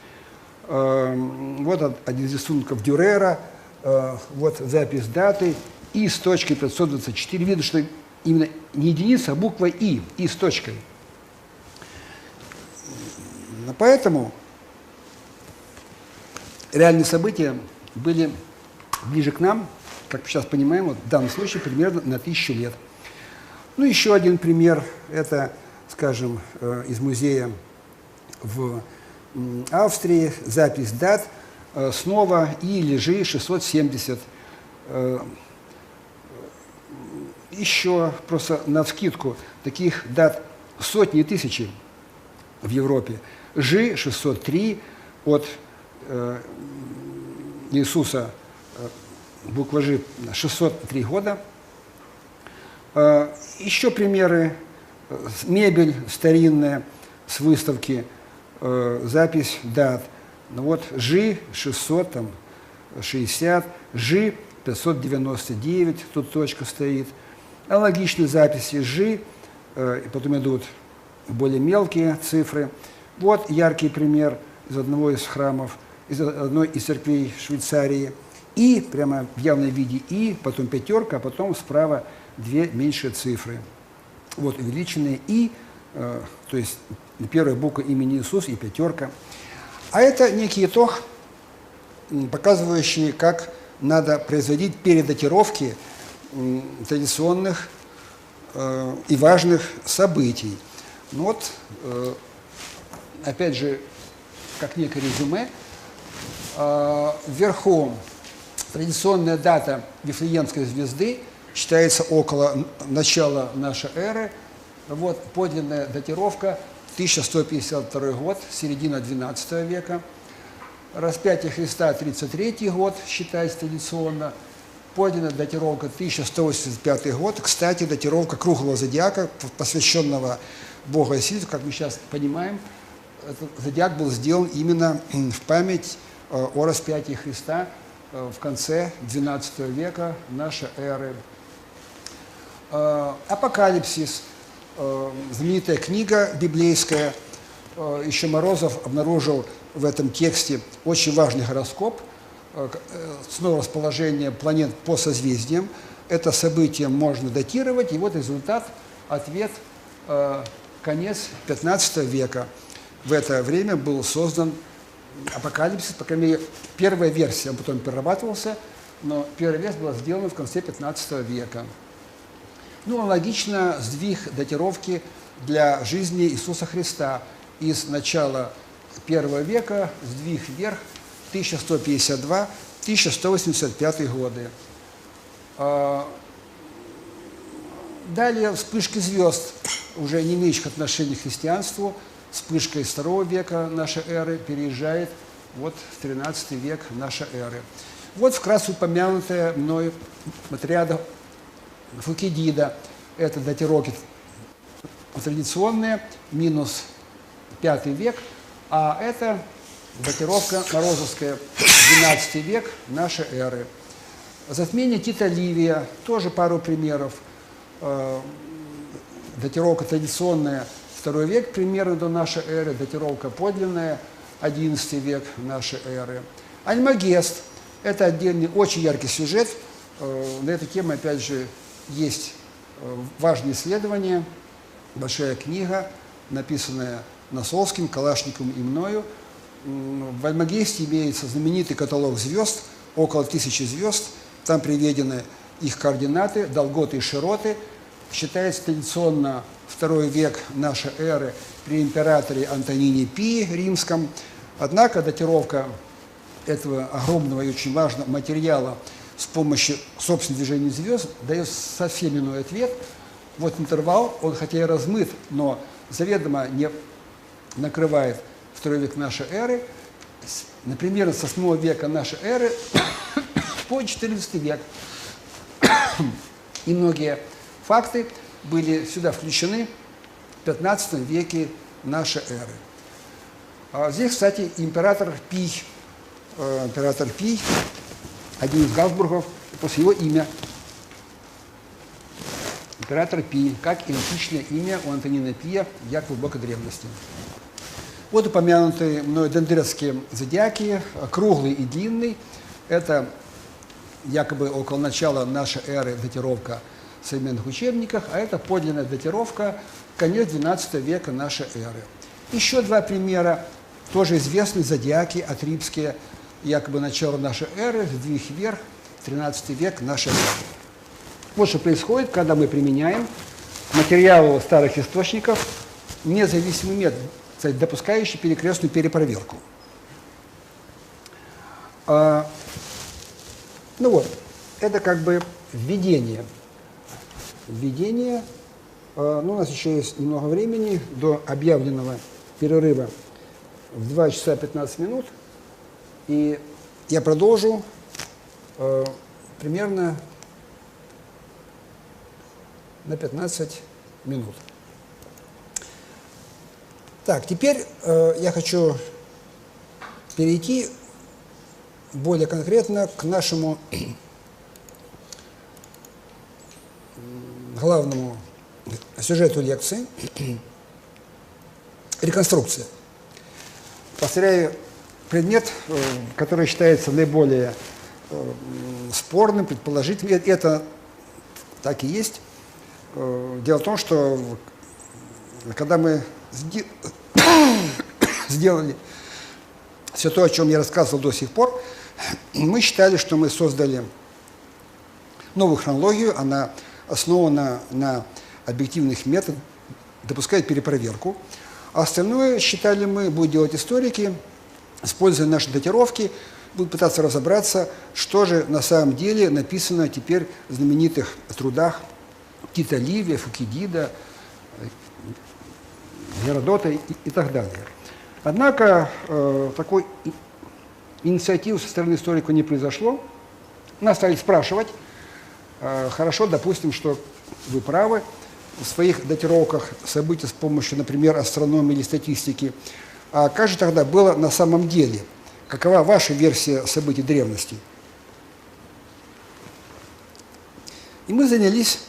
Вот один из рисунков Дюрера, вот запись даты И с точкой 524. Видно, что именно не единица, а буква И с точкой. Поэтому реальные события были ближе к нам, как мы сейчас понимаем, вот в данном случае примерно на 1000 лет. Ну, еще один пример, это, скажем, из музея в Австрии, запись дат, снова И или Ж 670. Еще просто навскидку таких дат сотни и тысячи в Европе. Ж 603 от Иисуса, буква Ж 603 года. Еще примеры. Мебель старинная с выставки, запись дат. Ну вот Ж 660, Ж 599, тут точка стоит. Аналогичные записи Ж, и потом идут более мелкие цифры. Вот яркий пример из одного из храмов, из одной из церквей Швейцарии. И, прямо в явном виде И, потом пятерка, а потом справа две меньшие цифры. Вот увеличенные «и», то есть первая буква имени Иисус и пятерка. А это некий итог, показывающий, как надо производить передатировки традиционных и важных событий. Ну вот, опять же, как некое резюме, вверху традиционная дата Вифлеемской звезды считается около начала нашей эры. Вот подлинная датировка 1152 год, середина XII века. Распятие Христа 33 год считается традиционно. Подлинная датировка 1185 год. Кстати, датировка круглого зодиака, посвященного Богу Осирису, как мы сейчас понимаем, этот зодиак был сделан именно в память о распятии Христа в конце XII века нашей эры. Апокалипсис, знаменитая книга библейская. Еще Морозов обнаружил в этом тексте очень важный гороскоп, снова расположение планет по созвездиям. Это событие можно датировать, и вот результат, ответ, конец XV века. В это время был создан апокалипсис, по крайней мере, первая версия, он потом перерабатывался, но первая версия была сделана в конце XV века. Ну, аналогично сдвиг датировки для жизни Иисуса Христа из начала I века, сдвиг вверх, 1152-1185 годы. Далее вспышки звезд, уже не имеющих отношения к христианству, вспышка из II века нашей эры переезжает вот в XIII век нашей эры. Вот вкратце упомянутая мной отряда Фукидида. Это датировки традиционные, минус V век, а это датировка морозовская, XII век нашей эры. Затмение Тита Ливия, тоже пару примеров. Датировка традиционная, II век примерно до нашей эры, датировка подлинная, XI век нашей эры. Альмагест – это отдельный очень яркий сюжет. На эту тему, опять же, есть важные исследования, большая книга, написанная Носовским, Калашниковым и мною. В Альмагесте имеется знаменитый каталог звезд, около 1000 звезд. Там приведены их координаты, долготы и широты. Считается традиционно II век нашей эры при императоре Антонине Пии римском. Однако датировка этого огромного и очень важного материала с помощью собственного движения звезд дает совсем иной ответ. Вот интервал, он хотя и размыт, но заведомо не накрывает II век нашей эры, например, с 8 века нашей эры по XIV век. И многие факты были сюда включены в XV веке нашей эры. Здесь, кстати, император Пий, один из Габсбургов, после его имя. Император Пий, как идентичное имя у Антонина Пия, як в глубокой древности. Вот упомянутые мной дендеровские зодиаки, круглый и длинный. Это якобы около начала нашей эры датировка в современных учебниках, а это подлинная датировка конец XII века нашей эры. Еще два примера, тоже известные зодиаки атрибские, якобы начало нашей эры, сдвиг вверх, XIII век нашей эры. Вот что происходит, когда мы применяем материалы старых источников, независимый метод, кстати, допускающий перекрестную перепроверку. Ну вот, это как бы введение. Ну, у нас еще есть немного времени до объявленного перерыва в 2 часа 15 минут. И я продолжу примерно на 15 минут. Так, теперь я хочу перейти более конкретно к нашему главному сюжету лекции – реконструкция. Повторяю, предмет, который считается наиболее спорным, предположительным, это Так и есть. Дело в том, что когда мы сделали все то, о чем я рассказывал до сих пор, мы считали, что мы создали новую хронологию, она основана на объективных методах, допускает перепроверку. А остальное, считали мы, будут делать историки, используя наши датировки, будут пытаться разобраться, что же на самом деле написано теперь в знаменитых трудах Тита Ливия, Фукидида, Геродота и так далее. Однако такой инициативы со стороны историка не произошло. Нас стали спрашивать, хорошо, допустим, что вы правы, в своих датировках событий с помощью, например, астрономии или статистики. А как же тогда было на самом деле? Какова ваша версия событий древности? И мы занялись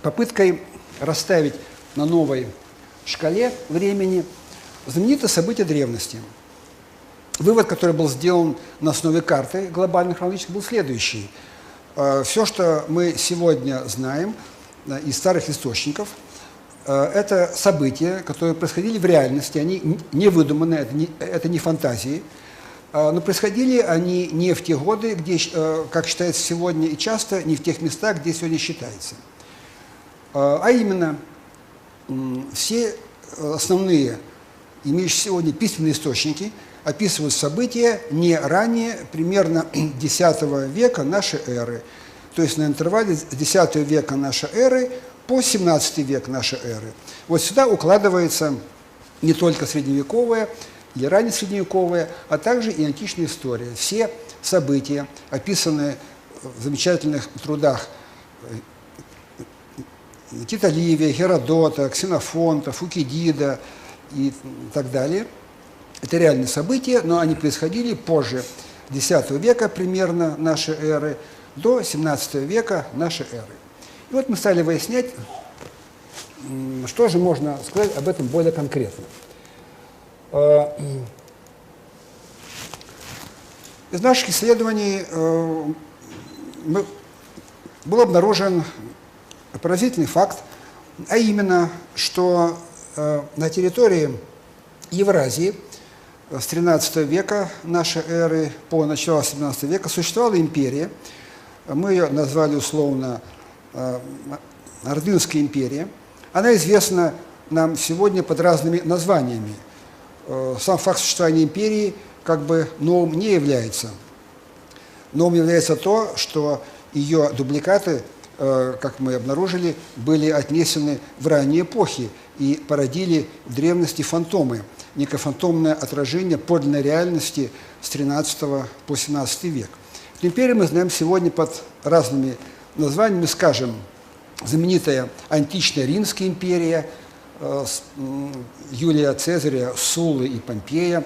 попыткой расставить на новой шкале времени знаменитые события древности. Вывод, который был сделан на основе карты глобальных хронологических, был следующий. Все, что мы сегодня знаем из старых источников, это события, которые происходили в реальности, они не выдуманы, это не фантазии, но происходили они не в те годы, где, как считается сегодня, и часто не в тех местах, где сегодня считается. А именно, все основные, имеющие сегодня письменные источники, описывают события не ранее, примерно X века нашей эры, то есть на интервале с X века нашей эры по 17 век нашей эры. Вот сюда укладывается не только средневековая или раннесредневековая, а также и античная история. Все события, описанные в замечательных трудах Тита Ливия, Геродота, Ксенофонта, Фукидида и так далее, это реальные события, но они происходили позже X века примерно нашей эры до 17 века нашей эры. И вот мы стали выяснять, что же можно сказать об этом более конкретно. Из наших исследований был обнаружен поразительный факт, а именно, что на территории Евразии с XIII века нашей эры по начало XVII века существовала империя. Мы ее назвали условно Ордынская империя. Она известна нам сегодня под разными названиями. Сам факт существования империи как бы новым не является. Новым является то, что ее дубликаты, как мы обнаружили, были отнесены в ранние эпохи и породили в древности фантомы, некое фантомное отражение подлинной реальности с XIII по XVII век. Империю мы знаем сегодня под разными названиями, скажем, знаменитая античная Римская империя, Юлия Цезаря, Суллы и Помпея,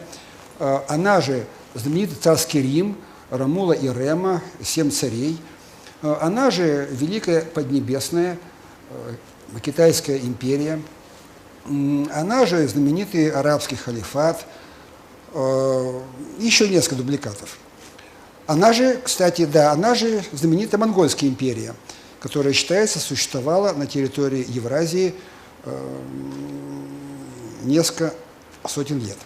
она же знаменитый царский Рим, Ромула и Рема, 7 царей, она же Великая Поднебесная, Китайская империя, она же знаменитый арабский халифат, еще несколько дубликатов. Она же, кстати, да, она же знаменитая Монгольская империя, которая, считается, существовала на территории Евразии несколько сотен лет.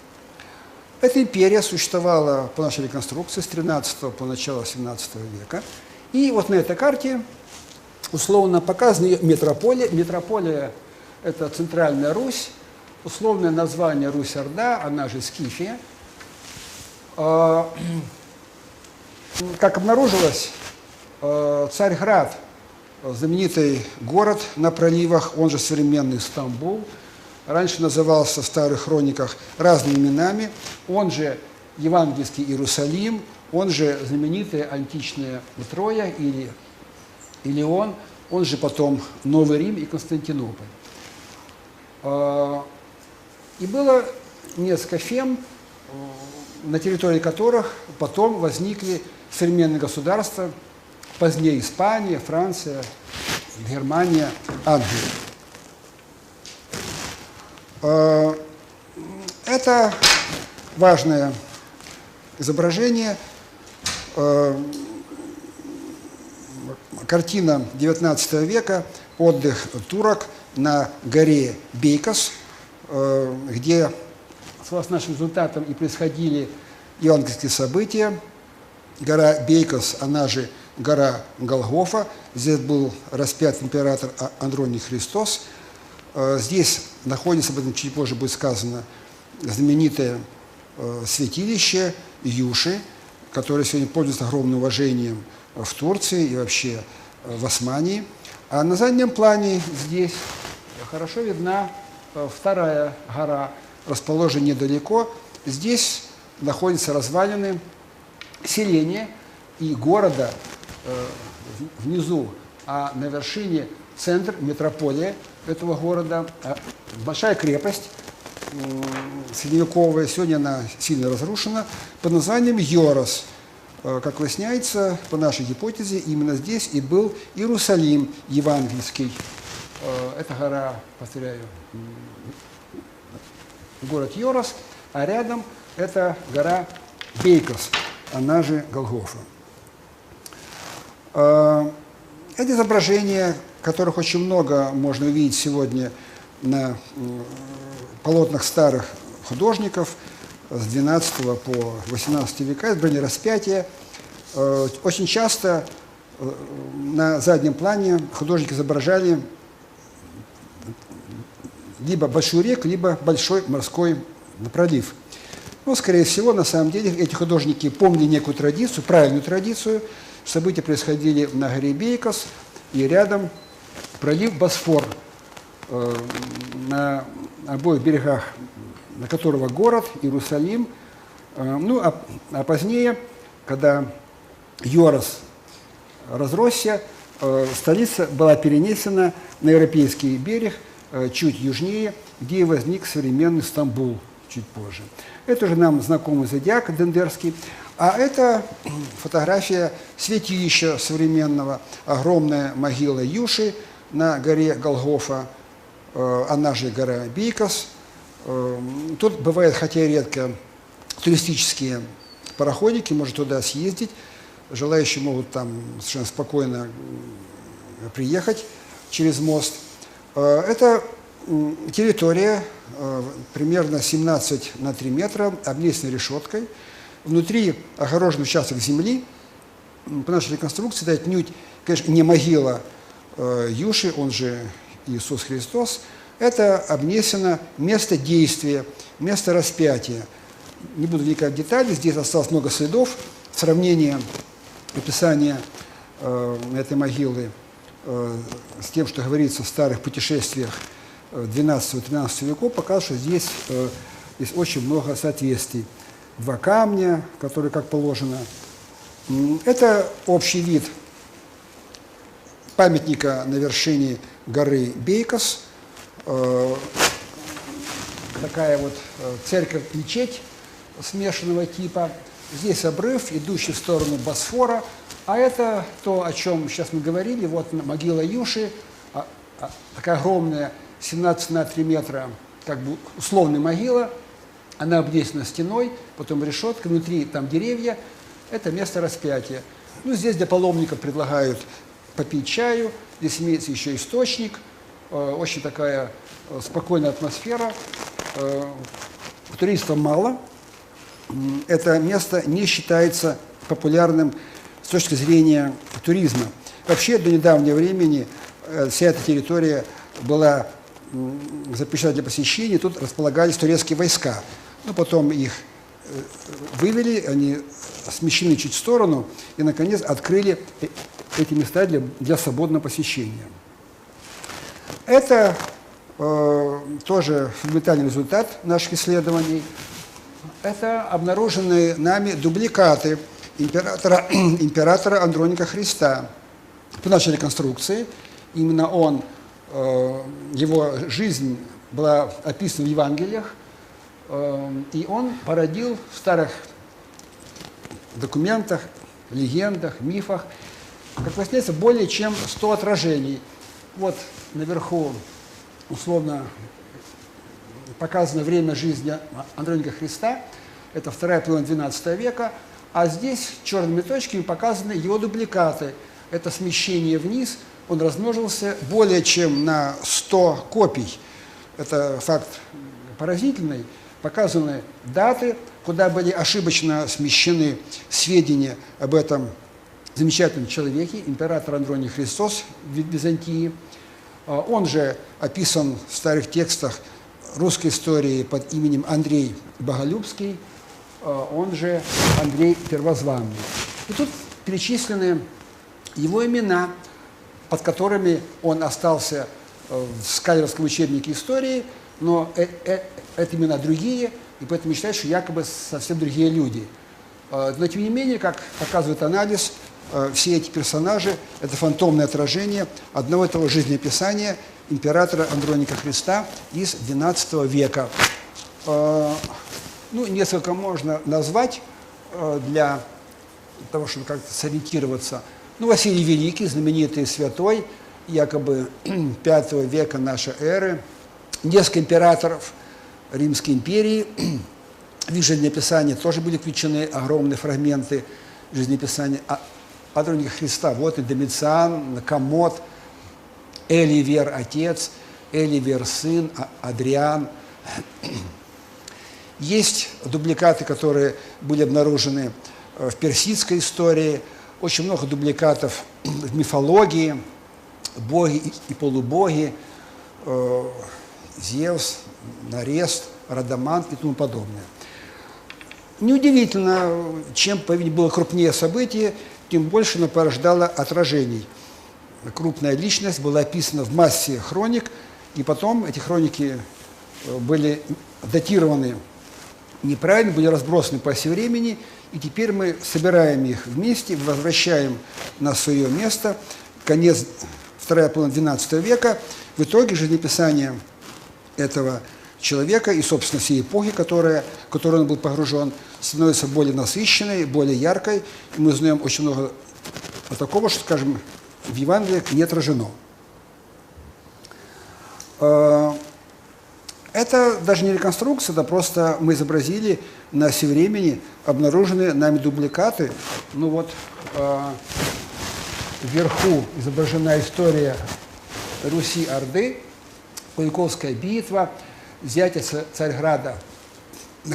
Эта империя существовала по нашей реконструкции с XIII по начало XVII века. И вот на этой карте условно показана ее метрополия. Метрополия – это Центральная Русь, условное название Русь-Орда, она же Скифия. Как обнаружилось, Царьград, знаменитый город на проливах, он же современный Стамбул, раньше назывался в старых хрониках разными именами, он же евангельский Иерусалим, он же знаменитая античная Троя или Илион, он же потом Новый Рим и Константинополь. И было несколько фем, на территории которых потом возникли современные государства, позднее Испания, Франция, Германия, Англия. Это важное изображение картина XIX века «Отдых турок на горе Бейкос», где, согласно нашим результатам, и происходили евангельские события. Гора Бейкос, она же гора Голгофа. Здесь был распят император Андроний Христос. Здесь находится, об этом чуть позже будет сказано, знаменитое святилище Юши, которое сегодня пользуется огромным уважением в Турции и вообще в Османии. А на заднем плане здесь хорошо видна вторая гора, расположена недалеко. Здесь находятся развалины селения и города внизу, а на вершине центр, метрополия этого города, большая крепость средневековая, сегодня она сильно разрушена, под названием Йорос. Как выясняется, по нашей гипотезе, именно здесь и был Иерусалим евангельский. Это гора, повторяю, город Йорос, а рядом это гора Бейкос, она же Голгофа. Это изображения, которых очень много можно увидеть сегодня на полотнах старых художников с XII по XVIII века, изображение распятия. Очень часто на заднем плане художники изображали либо большую реку, либо большой морской пролив. Но, скорее всего, на самом деле, эти художники помнили некую традицию, правильную традицию. События происходили на горе Бейкос, и рядом пролив Босфор, на обоих берегах, на которого город Иерусалим. Ну, а позднее, когда Йорос разросся, столица была перенесена на европейский берег, чуть южнее, где возник современный Стамбул чуть позже. Это уже нам знакомый зодиак Дендерский. А это фотография святилища современного, огромная могила Юши на горе Голгофа, она же гора Бейкос. Тут бывает, хотя и редко, туристические пароходики, можно туда съездить. Желающие могут там совершенно спокойно приехать через мост. Это территория примерно 17 на 3 метра, обнесена решеткой. Внутри огорожен участок земли. По нашей реконструкции это отнюдь, конечно, не могила Юши, он же Иисус Христос. Это обнесено место действия, место распятия. Не буду вникать в детали, здесь осталось много следов. Сравнение описания этой могилы с тем, что говорится в старых путешествиях XII-XIII веков, показывает, что здесь есть очень много соответствий. 2 камня, которые как положено. Это общий вид памятника на вершине горы Бейкос. Такая вот церковь-мечеть смешанного типа. Здесь обрыв, идущий в сторону Босфора. А это то, о чем сейчас мы говорили. Вот могила Юши, такая огромная, 17 на 3 метра, как бы условная могила. Она обнесена стеной, потом решетка, внутри там деревья. Это место распятия. Ну, здесь для паломников предлагают попить чаю. Здесь имеется еще источник. Очень такая спокойная атмосфера. Туристов мало. Это место не считается популярным с точки зрения туризма. Вообще, до недавнего времени вся эта территория была запрещена для посещения. Тут располагались турецкие войска. Но потом их вывели, они смещены чуть в сторону и, наконец, открыли эти места для свободного посещения. Это тоже фундаментальный результат наших исследований. Это обнаруженные нами дубликаты императора Андроника Христа. По нашей реконструкции именно он, его жизнь была описана в Евангелиях, и он породил в старых документах, легендах, мифах, как выясняется, более чем 100 отражений. Вот наверху условно показано время жизни Андроника Христа, это вторая половина XII века, а здесь черными точками показаны его дубликаты. это смещение вниз, он размножился более чем на 100 копий. Это факт поразительный. Показаны даты, куда были ошибочно смещены сведения об этом замечательном человеке, император Андроний Христос в Византии. Он же описан в старых текстах русской истории под именем Андрей Боголюбский, он же Андрей Первозванный. И тут перечислены его имена, под которыми он остался в Скаллеровском учебнике истории, но это имена другие, и поэтому считают, что якобы совсем другие люди. Но тем не менее, как показывает анализ, все эти персонажи – это фантомное отражение одного и того жизнеописания императора Андроника Христа из XII века. Ну, несколько можно назвать для того, чтобы как-то сориентироваться. Ну, Василий Великий, знаменитый святой, якобы V века нашей эры, несколько императоров Римской империи. В их жизнеописании тоже были включены огромные фрагменты жизнеописания Андроника Христа. Вот и Домициан, Коммод, Эливер отец, Эливер сын, Адриан. Есть дубликаты, которые были обнаружены в персидской истории, очень много дубликатов в мифологии, боги и полубоги, Зевс, Нарест, Радамант и тому подобное. Неудивительно, чем, по-видимому, было крупнее событие, тем больше оно порождало отражений. Крупная личность была описана в массе хроник, и потом эти хроники были датированы неправильно, были разбросаны по оси времени, и теперь мы собираем их вместе, возвращаем на свое место, конец, вторая половина XII века. В итоге жизнеописание этого человека и, собственно, всей эпохи, в которой он был погружен, становится более насыщенной, более яркой. И мы узнаем очень много такого, что, скажем, в Евангелии не отражено. Это даже не реконструкция, это просто мы изобразили на оси времени обнаруженные нами дубликаты. Ну вот вверху изображена история Руси-Орды, Куликовская битва, взятие Царьграда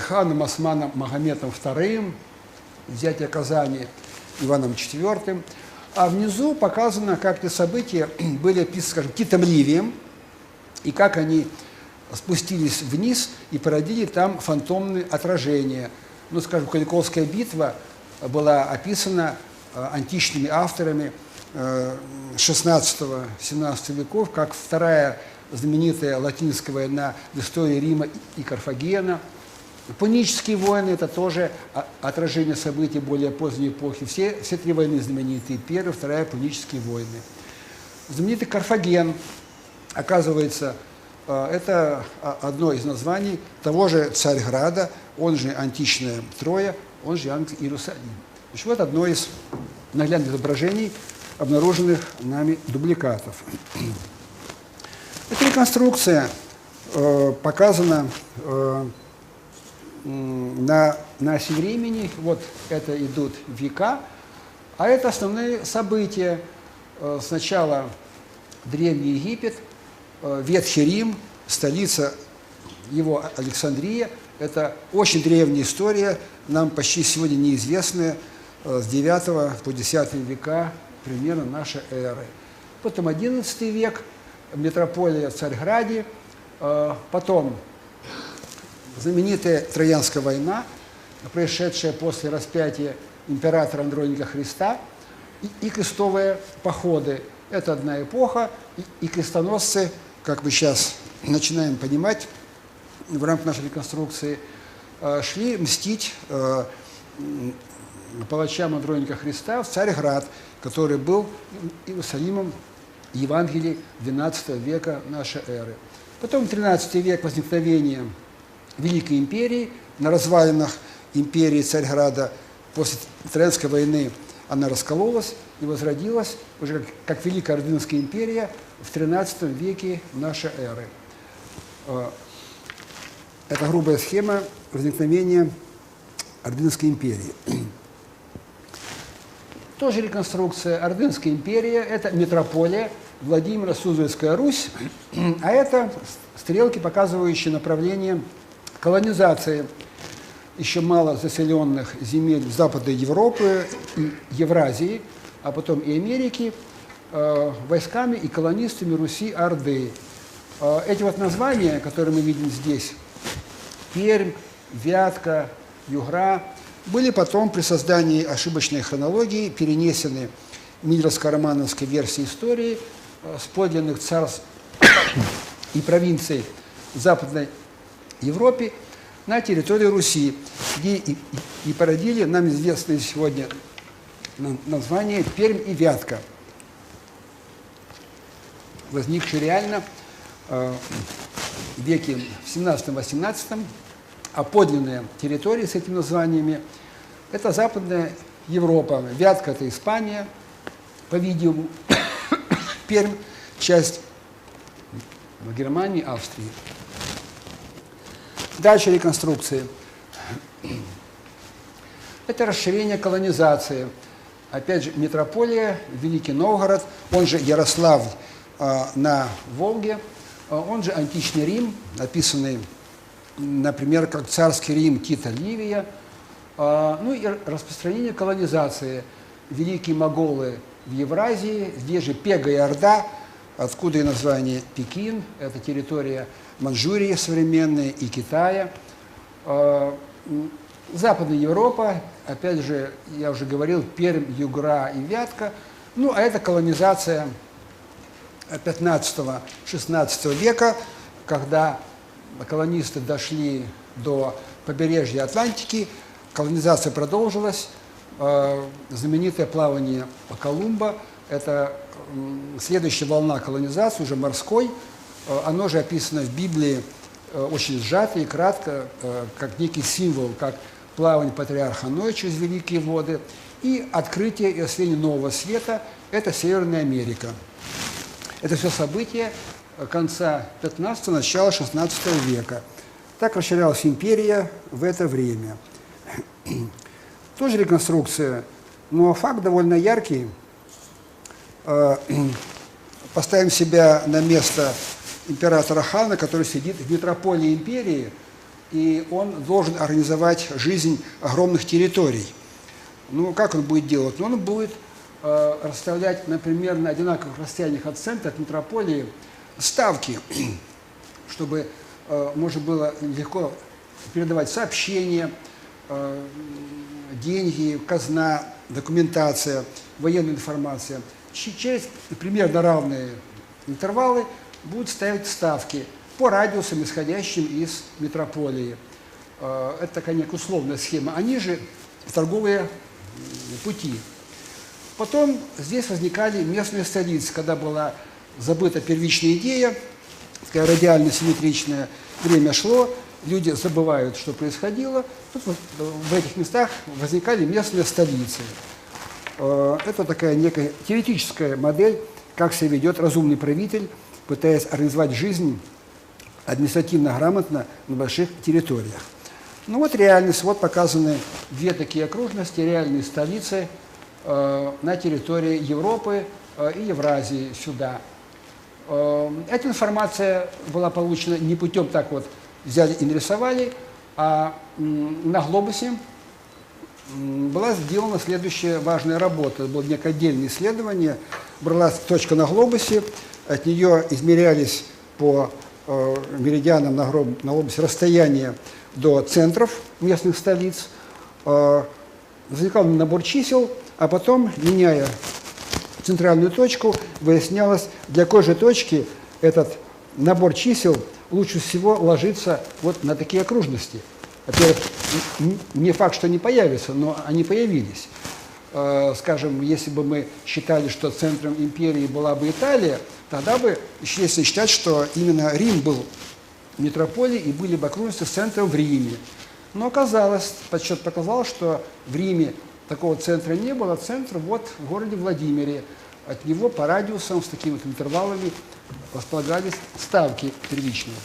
ханом Османом Магометом II, взятие Казани Иваном IV. А внизу показано, как эти события были описаны, скажем, Титом Ливием, и как они спустились вниз и породили там фантомные отражения. Ну, скажем, Куликовская битва была описана античными авторами XVI-XVII веков, как вторая знаменитая латинская война в истории Рима и Карфагена. Пунические войны – это тоже отражение событий более поздней эпохи. Все три войны знаменитые. Первая, вторая, Пунические войны. Знаменитый Карфаген, оказывается, это одно из названий того же Царьграда, он же античная Троя, он же Иерусалим. Значит, вот одно из наглядных изображений, обнаруженных нами дубликатов. Эта реконструкция показана на оси времени. Вот это идут века, а это основные события. Сначала Древний Египет, Ветхий Рим, столица его Александрия. Это очень древняя история, нам почти сегодня неизвестная, с 9 по 10 века примерно нашей эры. Потом 11 век, метрополия в Царьграде, потом знаменитая Троянская война, происшедшая после распятия императора Андроника Христа, и крестовые походы. Это одна эпоха, и крестоносцы, как мы сейчас начинаем понимать, в рамках нашей реконструкции, шли мстить палачам Андроника Христа в Царьград, который был Иерусалимом Евангелий XII века нашей эры. Потом 13 век, возникновение Великой империи. На развалинах империи Царьграда после Троянской войны она раскололась и возродилась уже как Великая Ордынская империя в XIII веке нашей эры. Это грубая схема возникновения Ордынской империи. Тоже реконструкция. Ордынская империя – это метрополия, Владимира, Суздальская Русь, а это стрелки, показывающие направление колонизации еще мало заселенных земель Западной Европы, Евразии, а потом и Америки, войсками и колонистами Руси Орды. Эти вот названия, которые мы видим здесь, Пермь, Вятка, Югра, были потом при создании ошибочной хронологии перенесены Миллеровско-романовской версии истории с подлинных царств и провинций в Западной Европе на территорию Руси, где и породили нам известные сегодня названия Пермь и Вятка, возникшие реально в веке в 17-18, а подлинные территории с этими названиями – это Западная Европа. Вятка – это Испания, по-видимому, Пермь – часть Германии, Австрии. Дальше реконструкции. Это расширение колонизации. Опять же, метрополия, Великий Новгород, он же Ярославль на Волге, он же античный Рим, описанный, например, как царский Рим Тита Ливия, ну и распространение колонизации. Великие моголы в Евразии, здесь же Пега и Орда, откуда и название Пекин, это территория Манчжурии современной и Китая. Западная Европа, опять же, я уже говорил, Пермь, Югра и Вятка. Ну, а это колонизация 15-16 века, когда колонисты дошли до побережья Атлантики, колонизация продолжилась, знаменитое плавание Колумба, это следующая волна колонизации, уже морской, оно же описано в Библии очень сжато и кратко, как некий символ, как плавание патриарха Ноя через великие воды, и открытие и освоение нового света – это Северная Америка. Это все события конца 15-го, начала 16 века. Так расширялась империя в это время. Тоже реконструкция, но факт довольно яркий. Поставим себя на место императора Хана, который сидит в метрополии империи, и он должен организовать жизнь огромных территорий. Ну, как он будет делать? Ну, он будет расставлять, например, на одинаковых расстояниях от центра, от метрополии, ставки, чтобы можно было легко передавать сообщения, деньги, казна, документация, военная информация. Через примерно равные интервалы будут ставить ставки по радиусам, исходящим из метрополии. Это такая некая условная схема. Они же торговые пути. Потом здесь возникали местные столицы, когда была забыта первичная идея, такая радиально-симметричная, время шло, люди забывают, что происходило. Тут в этих местах возникали местные столицы. Это такая некая теоретическая модель, как себя ведет разумный правитель, пытаясь организовать жизнь административно грамотно на больших территориях. Ну вот реальность, вот показаны две такие окружности, реальные столицы на территории Европы и Евразии сюда. Эта информация была получена не путем так вот взяли и нарисовали, а на глобусе была сделана следующая важная работа. Это было некое отдельное исследование. Бралась точка на глобусе, от нее измерялись по меридианам на глобусе расстояние до центров местных столиц. Возникал набор чисел, а потом, меняя центральную точку, выяснялось, для какой же точки этот набор чисел лучше всего ложится вот на такие окружности. Во-первых, не факт, что они появятся, но они появились. Скажем, если бы мы считали, что центром империи была бы Италия, тогда бы, если считать, что именно Рим был метрополией и были бы окружности с центром в Риме. Но оказалось, подсчет показал, что в Риме такого центра не было, центр вот в городе Владимире. От него по радиусам с такими вот интервалами располагались ставки первичные.